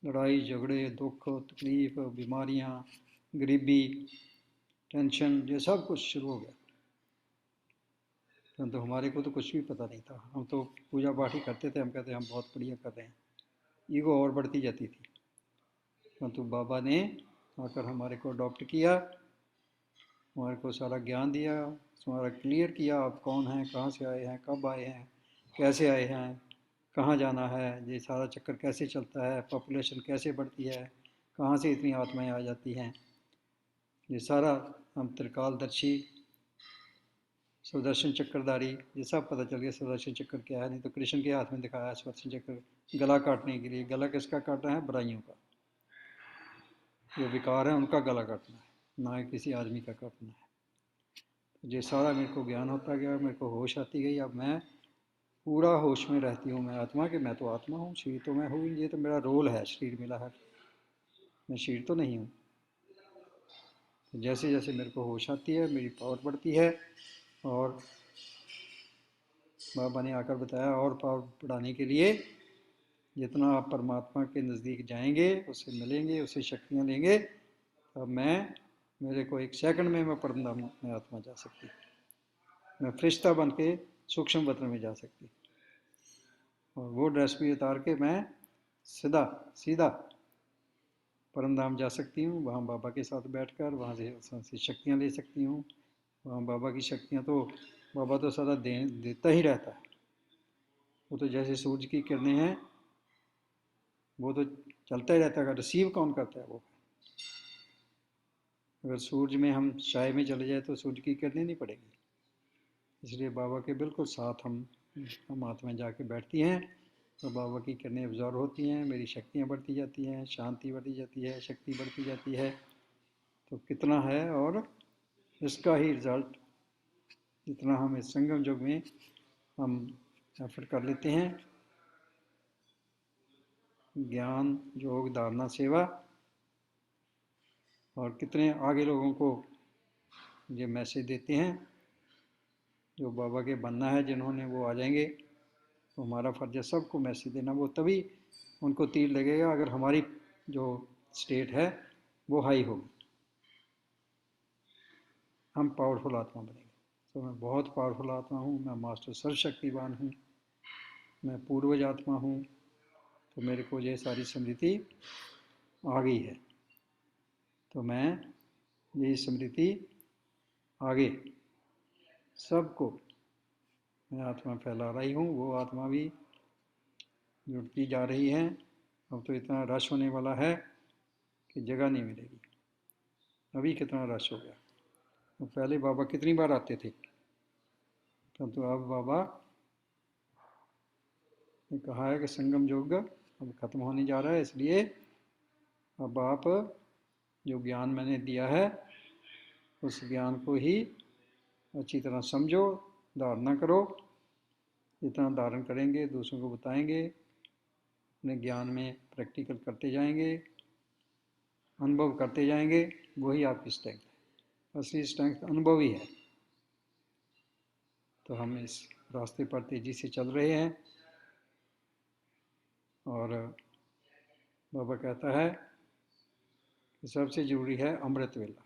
लड़ाई झगड़े, दुख, तकलीफ, बीमारियां, गरीबी, टेंशन, ये सब कुछ शुरू हो गया। परंतु हमारे को तो कुछ भी पता नहीं था। हम तो पूजा पाठ ही करते थे। हम कहते हम बहुत बढ़िया कर रहे हैं। ईगो और बढ़ती जाती थी। परंतु बाबा ने आकर हमारे को अडॉप्ट किया, हमारे को सारा ज्ञान दिया, हमारा क्लियर किया आप कौन हैं, कहाँ से आए हैं, कब आए हैं, कैसे आए हैं, कहाँ जाना है, ये सारा चक्कर कैसे चलता है, पॉपुलेशन कैसे बढ़ती है, कहाँ से इतनी आत्माएं आ जाती हैं, ये सारा हम त्रिकालदर्शी सुदर्शन चक्रधारी ये सब पता चल गया। सुदर्शन चक्र क्या है, नहीं तो कृष्ण के हाथ में दिखाया है सुदर्शन चक्र गला काटने के लिए। गला किसका काटना है? बुराइयों का, जो विकार है उनका गला काटना है, ना ही किसी आदमी का काटना है। ये सारा मेरे को ज्ञान होता गया, मेरे को होश आती गई। अब मैं पूरा होश में रहती हूँ, मैं आत्मा कि मैं तो आत्मा हूँ, शरीर तो मैं हूँ, ये तो मेरा रोल है, शरीर मिला है, मैं शरीर तो नहीं हूँ। तो जैसे जैसे मेरे को होश आती है मेरी पावर बढ़ती है, और बाबा ने आकर बताया और पावर बढ़ाने के लिए जितना आप परमात्मा के नज़दीक जाएंगे, उससे मिलेंगे, उससे शक्तियाँ लेंगे, अब मेरे को एक सेकंड में मैं परमधाम में आत्मा जा सकती, मैं फरिश्ता बन के सूक्ष्म वतन में जा सकती, और वो ड्रेस भी उतार के मैं सीधा सीधा परमधाम जा सकती हूँ। वहाँ बाबा के साथ बैठकर वहाँ से शक्तियाँ ले सकती हूँ। वहाँ बाबा की शक्तियाँ तो बाबा तो सदा देता ही रहता है। वो तो जैसे सूरज की किरणें हैं, वो तो चलता ही रहता है, रिसीव कौन करता है वो। अगर सूरज में हम छाए में चले जाए तो सूरज की किरणें नहीं पड़ेगी, इसलिए बाबा के बिल्कुल साथ हम आत्मा जाके बैठती हैं, तो बाबा की किरणें ऑब्जॉर्व होती हैं, मेरी शक्तियाँ बढ़ती जाती हैं, शांति बढ़ती जाती है, शक्ति बढ़ती जाती है। तो कितना है, और इसका ही रिजल्ट जितना हम इस संगम युग में हम एफर्ट कर लेते हैं, ज्ञान योग धारणा सेवा, और कितने आगे लोगों को ये मैसेज देते हैं, जो बाबा के बनना है जिन्होंने, वो आ जाएंगे। तो हमारा फ़र्ज है सबको मैसेज देना। वो तभी उनको तीर लगेगा अगर हमारी जो स्टेट है वो हाई होगी, हम पावरफुल आत्मा बनेंगे। तो मैं बहुत पावरफुल आत्मा हूँ, मैं मास्टर सर्वशक्तिवान हूँ, मैं पूर्वज आत्मा हूँ। तो मेरे को ये सारी स्मृति आ गई है, तो मैं यही स्मृति आगे सबको मैं आत्मा फैला रही हूँ। वो आत्मा भी जुड़ती जा रही है। अब तो इतना रश होने वाला है कि जगह नहीं मिलेगी। अभी कितना रश हो गया। तो पहले बाबा कितनी बार आते थे, परंतु अब बाबा ने कहा है कि संगम योग अब खत्म होने जा रहा है, इसलिए अब आप जो ज्ञान मैंने दिया है उस ज्ञान को ही अच्छी तरह समझो, धारणा करो। जितना धारण करेंगे, दूसरों को बताएंगे, अपने ज्ञान में प्रैक्टिकल करते जाएंगे, अनुभव करते जाएंगे, वही आपकी स्ट्रेंथ है। असली स्ट्रेंथ अनुभव ही है। तो हम इस रास्ते पर तेजी से चल रहे हैं, और बाबा कहता है कि सबसे ज़रूरी है अमृत वेला,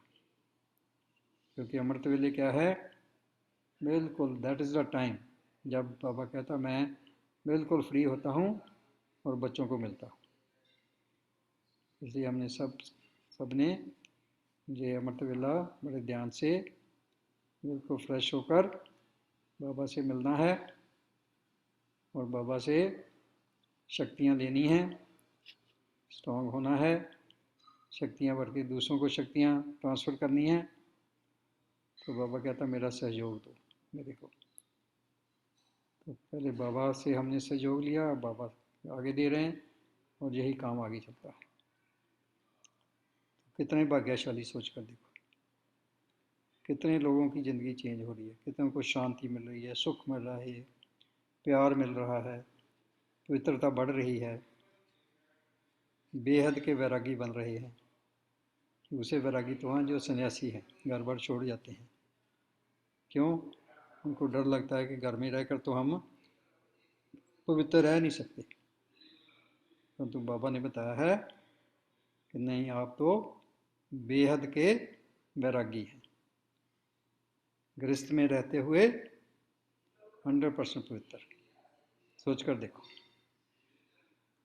क्योंकि अमृत वेले क्या है, बिल्कुल दैट इज़ द टाइम जब बाबा कहता मैं बिल्कुल फ्री होता हूँ और बच्चों को मिलता हूँ। इसलिए हमने सबने ये अमृत वेला बड़े ध्यान से बिल्कुल फ्रेश होकर बाबा से मिलना है, और बाबा से शक्तियाँ लेनी हैं, स्ट्रॉन्ग होना है, शक्तियाँ बढ़ के दूसरों को शक्तियाँ ट्रांसफ़र करनी है। तो बाबा कहता मेरा सहयोग दो मेरे को। तो पहले बाबा से हमने सहयोग लिया, बाबा आगे दे रहे हैं, और यही काम आगे चलता है। तो कितने भाग्यशाली सोच कर देखो, कितने लोगों की ज़िंदगी चेंज हो रही है, कितनों को शांति मिल रही है, सुख मिल रहा है, प्यार मिल रहा है, पवित्रता बढ़ रही है, बेहद के वैरागी बन रहे हैं। दूसरे वैरागी तो हैं जो सन्यासी हैं, घर बार छोड़ जाते हैं। क्यों? उनको डर लगता है कि घर में रहकर तो हम पवित्र रह नहीं सकते। परंतु बाबा ने बताया है कि नहीं, आप तो बेहद के वैरागी हैं, गृहस्थ में रहते हुए 100% पवित्र। सोच कर देखो,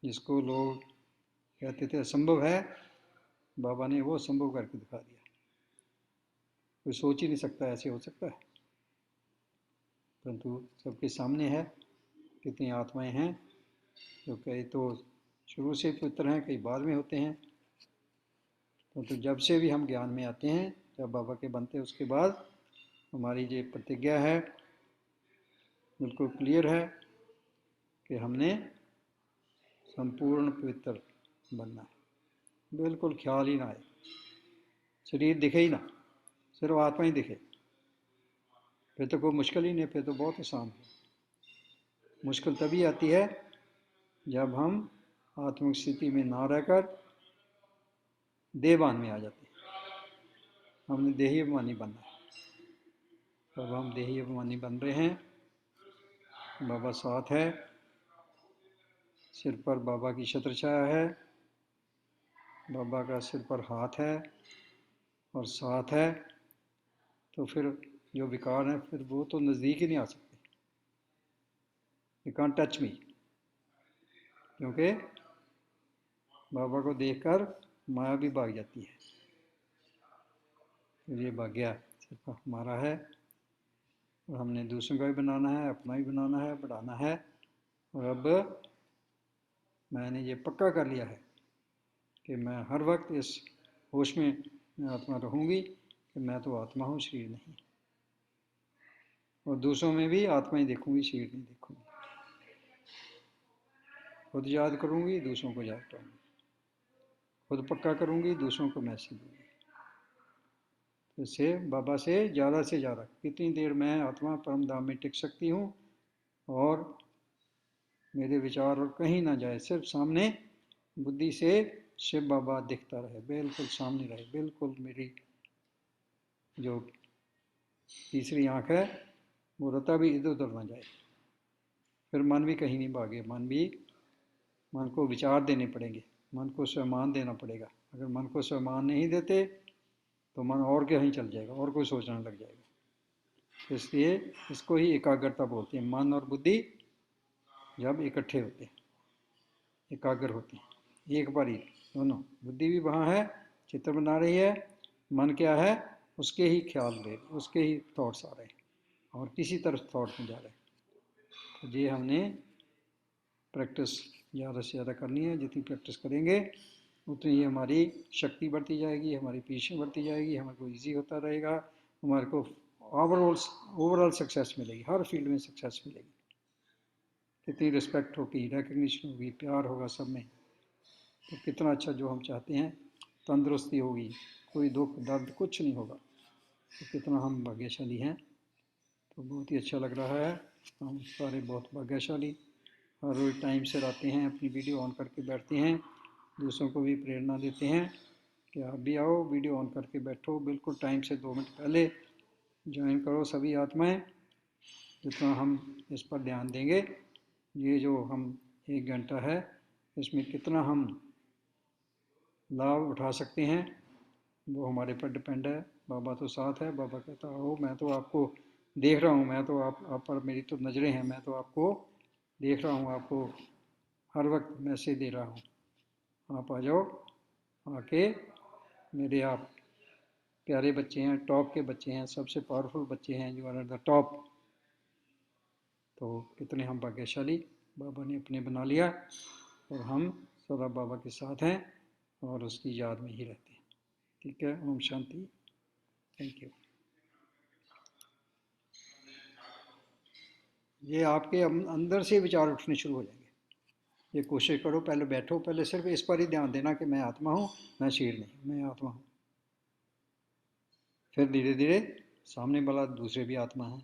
जिसको लोग कहते थे असंभव है, बाबा ने वो संभव करके दिखा दिया। कोई सोच ही नहीं सकता ऐसे हो सकता है, परंतु सबके सामने है। कितनी आत्माएं हैं जो कई तो शुरू से पवित्र हैं, कई बाद में होते हैं। तो जब से भी हम ज्ञान में आते हैं, जब बाबा के बनते हैं, उसके बाद हमारी ये प्रतिज्ञा है, बिल्कुल क्लियर है कि हमने संपूर्ण पवित्र बनना है। बिल्कुल ख्याल ही ना आए, शरीर दिखे ही ना, सिर्फ आत्मा ही दिखे, फिर तो कोई मुश्किल ही नहीं, फिर तो बहुत आसान है। मुश्किल तभी आती है जब हम आत्मिक स्थिति में ना रहकर देहवान में आ जाते हैं। हमने देही अभिमानी बनना है। तब हम देही अभिमानी बन रहे हैं। बाबा साथ है, सिर पर बाबा की छत्र छाया है, बाबा का सिर पर हाथ है और साथ है, तो फिर जो विकार है फिर वो तो नज़दीक ही नहीं आ सकते। यू कांट टच मी, क्योंकि बाबा को देखकर माया भी भाग जाती है। तो ये भाग्य सिर्फ हमारा है और हमने दूसरों का भी बनाना है, अपना भी बनाना है, बढ़ाना है। और अब मैंने ये पक्का कर लिया है कि मैं हर वक्त इस होश में मैं आत्मा रहूँगी कि मैं तो आत्मा हूँ, शरीर नहीं। और दूसरों में भी आत्मा ही देखूँगी, शरीर नहीं देखूँगी। खुद याद करूँगी, दूसरों को याद करूँगी। खुद पक्का करूँगी, दूसरों को मैसेज दूँगी। तो इससे बाबा से ज़्यादा कितनी देर मैं आत्मा परम धाम में टिक सकती हूँ और मेरे विचार और कहीं ना जाए, सिर्फ सामने बुद्धि से शिव बाबा दिखता रहे, बिल्कुल सामने रहे, बिल्कुल मेरी जो तीसरी आंख है वो रता भी इधर उधर ना जाए। फिर मन भी कहीं नहीं भागे, मन को विचार देने पड़ेंगे, मन को सम्मान देना पड़ेगा। अगर मन को सम्मान नहीं देते तो मन और कहीं चल जाएगा और कोई सोचने लग जाएगा। तो इसलिए इसको ही एकाग्रता बोलते हैं। मन और बुद्धि जब इकट्ठे होते हैं, एकाग्र होते हैं, एक बार ही दोनों, बुद्धि भी वहाँ है, चित्र बना रही है, मन क्या है उसके ही ख्याल ले, उसके ही थॉट्स आ रहे हैं और किसी तरफ थॉट में जा रहे हैं। तो ये हमने प्रैक्टिस ज़्यादा से ज़्यादा करनी है। जितनी प्रैक्टिस करेंगे उतनी ही हमारी शक्ति बढ़ती जाएगी, हमारी पेशेंस बढ़ती जाएगी, हमारे को ईजी होता रहेगा, हमारे को ओवरऑल सक्सेस मिलेगी, हर फील्ड में सक्सेस मिलेगी। कितनी रिस्पेक्ट होगी, रिकग्निशन होगी, प्यार होगा सब में, तो कितना अच्छा जो हम चाहते हैं, तंदुरुस्ती होगी, कोई दुख दर्द कुछ नहीं होगा। तो कितना हम भाग्यशाली हैं। तो बहुत ही अच्छा लग रहा है, हम सारे बहुत भाग्यशाली। हर रोज टाइम से आते हैं, अपनी वीडियो ऑन करके बैठते हैं, दूसरों को भी प्रेरणा देते हैं कि आप भी आओ, वीडियो ऑन करके बैठो, बिल्कुल टाइम से 2 मिनट पहले ज्वाइन करो सभी आत्माएं। जितना हम इस पर ध्यान देंगे, ये जो हम 1 घंटा है इसमें कितना हम लाभ उठा सकते हैं वो हमारे पर डिपेंड है। बाबा तो साथ है, बाबा कहता हो मैं तो आपको देख रहा हूँ, मैं तो आप पर मेरी तो नज़रें हैं, मैं तो आपको देख रहा हूँ, आपको हर वक्त मैसेज दे रहा हूँ, आप आ जाओ, आके मेरे आप प्यारे बच्चे हैं, टॉप के बच्चे हैं, सबसे पावरफुल बच्चे हैं, you are at the top. तो कितने हम भाग्यशाली, बाबा ने अपने बना लिया और हम सदा बाबा के साथ हैं और उसकी याद में ही रहते हैं। ठीक है, ओम शांति, थैंक यू। ये आपके अंदर से विचार उठने शुरू हो जाएंगे। ये कोशिश करो, पहले बैठो, पहले सिर्फ इस पर ही ध्यान देना कि मैं आत्मा हूँ, मैं शरीर नहीं, मैं आत्मा हूँ। फिर धीरे धीरे सामने वाला दूसरे भी आत्मा है,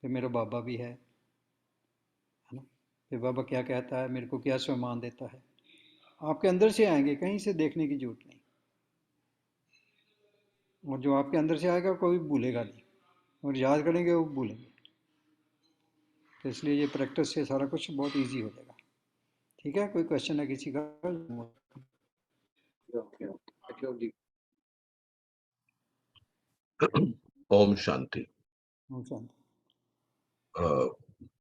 फिर मेरा बाबा भी है ना, फिर बाबा क्या कहता है, मेरे को क्या सम्मान देता है, आपके अंदर से आएंगे, कहीं से देखने की जरूरत नहीं। और जो आपके अंदर से आएगा कोई भूलेगा नहीं, और याद करेंगे वो भूलेंगे। तो इसलिए ये प्रैक्टिस से सारा कुछ बहुत इजी हो जाएगा। ठीक है, कोई क्वेश्चन है किसी का? ओम शांति। ओम शांति।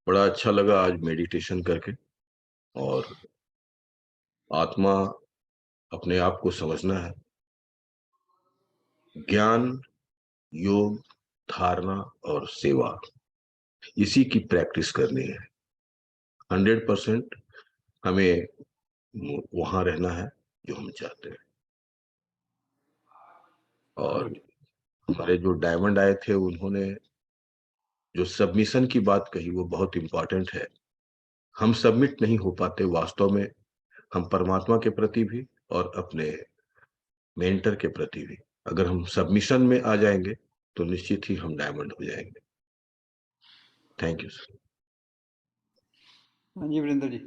बड़ा अच्छा लगा आज मेडिटेशन करके, और आत्मा अपने आप को समझना है, ज्ञान, योग, धारणा और सेवा, इसी की प्रैक्टिस करनी है। 100% हमें वहां रहना है जो हम चाहते हैं। और हमारे जो डायमंड आए थे, उन्होंने जो सबमिशन की बात कही वो बहुत इंपॉर्टेंट है। हम सबमिट नहीं हो पाते वास्तव में, हम परमात्मा के प्रति भी और अपने मेंटर के प्रति भी। अगर हम सबमिशन में आ जाएंगे तो निश्चित ही हम डायमंड हो जाएंगे। Thank you sir. हाँ जी वीरेंद्र जी।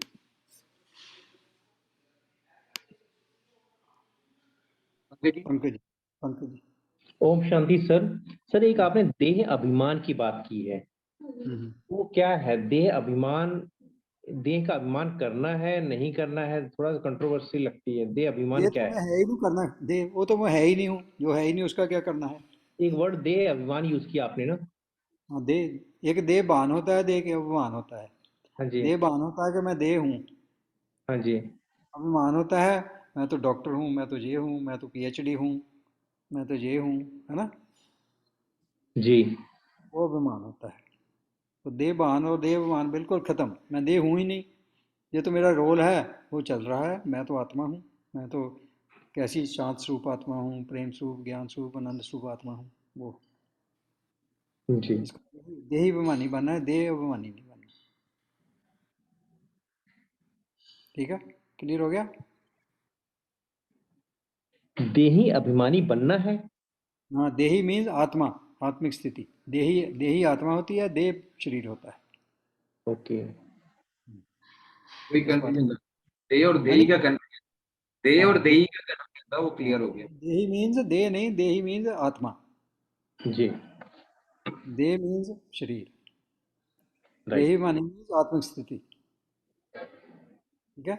पंकज जी। पंकज जी। ओम शांति सर। सर एक आपने देह अभिमान की बात की है, वो क्या है देह अभिमान? देह का अभिमान करना है नहीं करना है, थोड़ा कंट्रोवर्सी लगती है। देह अभिमान ये क्या तो है? मैं है ही नहीं करना दे, वो तो मैं है ही नहीं हूँ, जो है ही नहीं उसका क्या करना है। एक वर्ड देह अभिमान यूज किया आपने ना। हाँ दे, एक देह भान होता है, देह के अभिमान होता है। हाँ जी। देह भान होता है कि मैं देह हूँ, हाँ जी। अभिमान होता है मैं तो डॉक्टर हूँ, मैं तो ये हूँ, मैं तो पीएचडी हूँ, मैं तो ये हूँ, है ना, जी। वो अभिमान होता है। तो देह भान और देह अभिमान बिल्कुल खत्म, मैं देह हूँ ही नहीं। ये तो मेरा रोल है, वो चल रहा है, मैं तो आत्मा हूँ। मैं तो कैसी शांत स्वरूप आत्मा हूँ, प्रेम स्वरूप, ज्ञान स्वरूप, आनंद स्वरूप आत्मा हूँ वो। जी। इसको देही अभिमानी बनना है, देह अभिमानी नहीं बनना। ठीक है, क्लियर हो गया। देही अभिमानी बनना है। हाँ, देही मीन्स आत्मा, आत्मिक स्थिति। देही देही आत्मा होती है, देह शरीर होता है। ओके। कोई इस बात कंफ्यूजन, देह और हाँ देही जी। का देह और हाँ, देही का कन्फ्यूजन था, वो हाँ, क्लियर हो गया। देही मीन्स देह नहीं, देही मीन्स आत्मा। जी। देह मीन्स शरीर, देही राइट। मानी मीन्स आत्मिक स्थिति। ठीक है।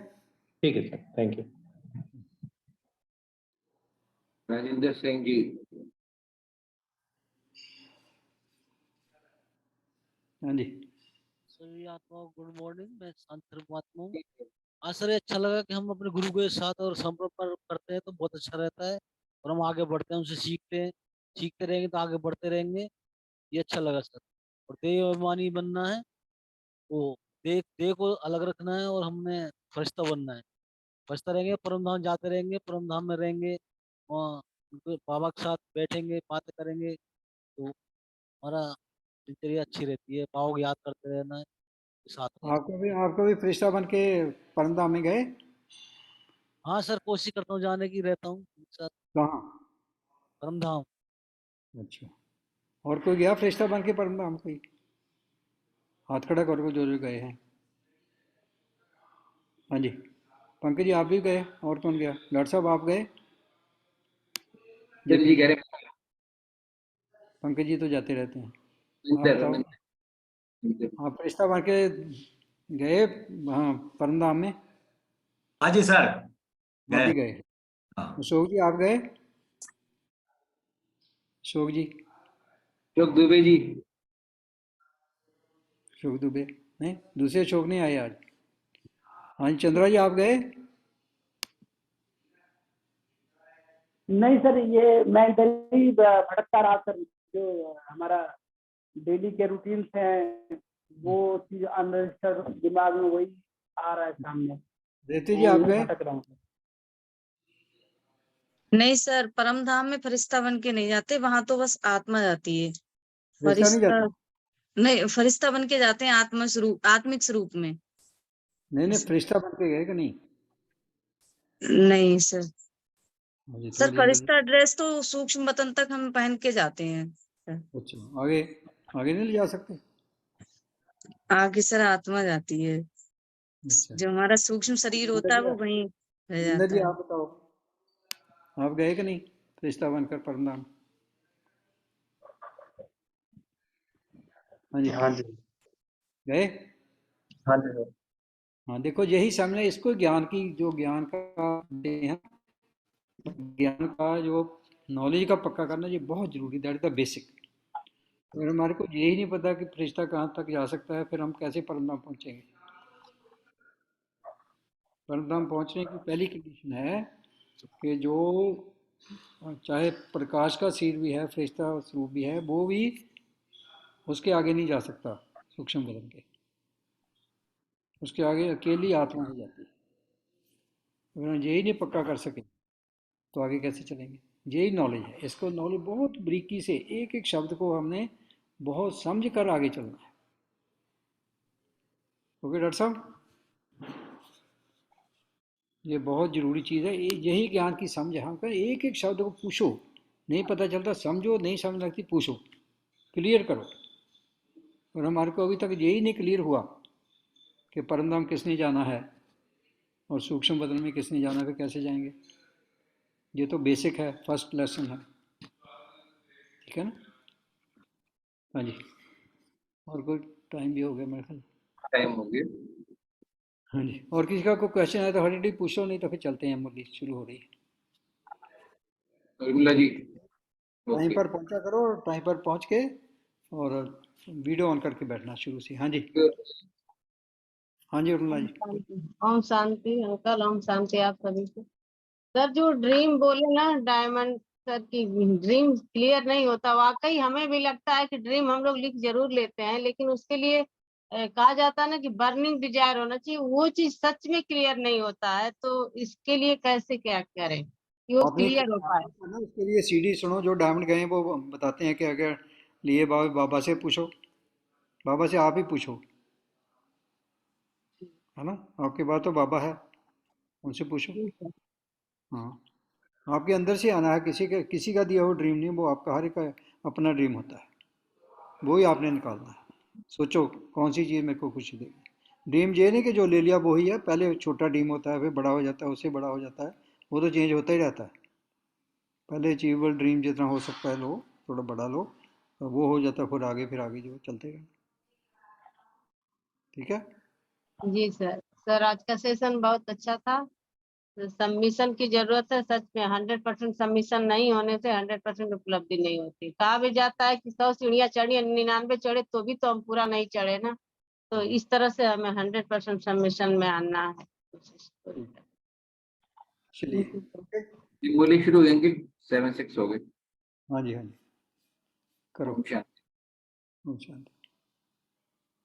ठीक है sir, thank you. Rajendra Singh ji. हाँ जी। सभी आत्माओं गुड मॉर्निंग। मैं शांत परमात्मा हूँ। आज सर ये अच्छा लगा कि हम अपने गुरु के साथ और संपर्क करते हैं तो बहुत अच्छा रहता है, और हम आगे बढ़ते हैं, उनसे सीखते हैं, सीखते रहेंगे तो आगे बढ़ते रहेंगे। ये अच्छा लगा सर। और देह अभिमानी बनना है, वो देह देह को अलग रखना है, और हमने फरिश्ता बनना है। फरिश्ता रहेंगे, परम धाम जाते रहेंगे, परम धाम में रहेंगे, वहाँ उनके बाबा के साथ बैठेंगे, बातें करेंगे, तो हमारा दिनचर्या अच्छी रहती है। बाबा को याद करते रहना है, साथ रहना। आपको भी फरिश्ता बन के परमधाम में गए? हाँ सर, कोशिश करता हूँ जाने की, रहता हूँ उनके साथ कहाँ? परम धाम। अच्छा, और कोई गया फरिश्ता बन के परमधाम? कोई हाथ खड़ा करो जो जो गए हैं। हाँ जी, पंकज जी आप भी गए, और कौन गया? डॉक्टर साहब आप गए? जी जी कह रहे हैं। पंकज जी तो जाते रहते हैं। आप मिंदर, बताओ, मिंदर। आप फरिश्ता बन के गए हाँ परमधाम में? हाँ जी सर, आप गए। भी गए? हाँ। अशोक जी आप गए? अशोक जी? अशोक दुबे जी। अशोक दुबे नहीं, दूसरे अशोक नहीं आए आज। हाँ जी, चंद्रा जी आप गए? नहीं सर, ये मैं डेली भटकता रहा सर। जो हमारा डेली के रूटीन्स हैं वो चीज अनरजिस्टर्ड दिमाग में वही आ रहा है सामने, रेती जी तो आप वही गए? भटक रहा हूँ। नहीं सर, परम धाम में फरिश्ता बन के नहीं जाते, वहां तो बस आत्मा जाती है। फरिश्ता नहीं फरिश्ता जाते? नहीं, फरिश्ता बन के जाते हैं आत्मा स्वरूप, आत्मिक स्वरूप में। नहीं नहीं, फरिश्ता बन के गए कि नहीं? नहीं सर। मुझे तो सर राजेंद्र। फरिश्ता ड्रेस तो सूक्ष्म बतन तक हम पहन के जाते हैं सर। अच्छा, आगे आगे नहीं ले जा सकते? आगे सर आत्मा जाती है, अच्छा, जो हमारा सूक्ष्म शरीर इंदर होता है जी वो वहीं रह इंदर जाता जी है। आप बताओ, आप गए कि नहीं फरिश्ता बनकर परमधाम? हाँ जी, हाँ जी। गए? हाँ जी। हाँ देखो, यही समझना, इसको ज्ञान की, जो ज्ञान का है, ज्ञान का जो नॉलेज का पक्का करना, ये बहुत जरूरी, दैट इज द बेसिक। अगर हमारे को यही नहीं पता कि फरिश्ता कहाँ तक जा सकता है, फिर हम कैसे परमधाम पहुंचेंगे? परमधाम पहुंचने की पहली कंडीशन है कि जो और चाहे प्रकाश का सीध भी है, फरिश्ता स्वरूप भी है, वो भी उसके आगे नहीं जा सकता सूक्ष्म बदन के। उसके आगे अकेली आत्मा ही जाती है। अगर हम यही नहीं पक्का कर सके तो आगे कैसे चलेंगे? यही नॉलेज है। इसको नॉलेज बहुत बारीकी से एक एक शब्द को हमने बहुत समझ कर आगे चलना है। ओके डॉक्टर साहब, ये बहुत ज़रूरी चीज़ है। यही ज्ञान की समझ है। हम कहें एक एक शब्द को पूछो, नहीं पता चलता समझो, नहीं समझ लगती पूछो, क्लियर करो। और हमारे को अभी तक यही नहीं क्लियर हुआ कि परमधाम किसने जाना है और सूक्ष्म बदन में किसने जाना है, फिर कैसे जाएंगे? ये तो बेसिक है, फर्स्ट लेसन है। ठीक है ना? हाँ जी। और कोई टाइम भी हो गया मेरे ख्याल। टाइम हो गया। हाँ जी, और किसी का कोई क्वेश्चन है तो हॉलीडे पूछो, नहीं तो फिर चलते हैं। मुरली शुरू हो रही है। Urmila ji time okay. पर पहुंचा करो, टाइम पर पहुंच के और वीडियो ऑन करके बैठना शुरू से। हाँ जी, हाँ जी उर्मिला ओम जी। शांति। ओम शांति अंकल, ओम शांति आप सभी को। सर जो ड्रीम बोले ना डायमंड सर की, ड्रीम क्लियर नहीं होता। वाकई हमें भी लगता है कि ड्रीम हम लोग लिख जरूर लेते हैं, लेकिन उसके लिए कहा जाता है ना कि बर्निंग डिजायर होना चाहिए, वो चीज सच में क्लियर नहीं होता है। तो इसके लिए कैसे क्या करें कि वो आपने क्लियर हो पाए? ना उसके लिए सीडी सुनो, जो डायमंड गए हैं वो बताते हैं कि अगर लिए बाबा से पूछो, बाबा से आप ही पूछो, है ना? आपके पास तो बाबा है, उनसे पूछो। ठीक है। हाँ, आपके अंदर से आना है, किसी का दिया हुआ ड्रीम नहीं, वो आपका हर एक का अपना ड्रीम होता है, वो ही आपने निकालना है। सोचो कौन सी चीज़ मेरे को खुशी देगी। ड्रीम ये नहीं कि जो ले लिया वो ही है। पहले छोटा ड्रीम होता है, फिर बड़ा हो जाता है, उससे बड़ा हो जाता है, वो तो चेंज होता ही रहता है। पहले अचीवेबल ड्रीम जितना हो सकता है लो, थोड़ा बड़ा लो, तो वो हो जाता है, फिर आगे जो चलते गए। ठीक है। जी सर। सर आज का सेशन बहुत अच्छा था। सबमिशन की जरूरत है सच में। 100% सबमिशन नहीं होने से 100% उपलब्धि नहीं होती। कहा भी जाता है कि 100 सीढ़ियां चढ़ी 99 चढ़े तो भी तो हम पूरा नहीं चढ़े ना। तो इस तरह से हमें 100% सबमिशन में आना है। चलिए। बोली शुरू हो जाएंगे। 7-6 हो गए। हाँ जी, हाँ जी, करो। ओम शांति। ओम शांति।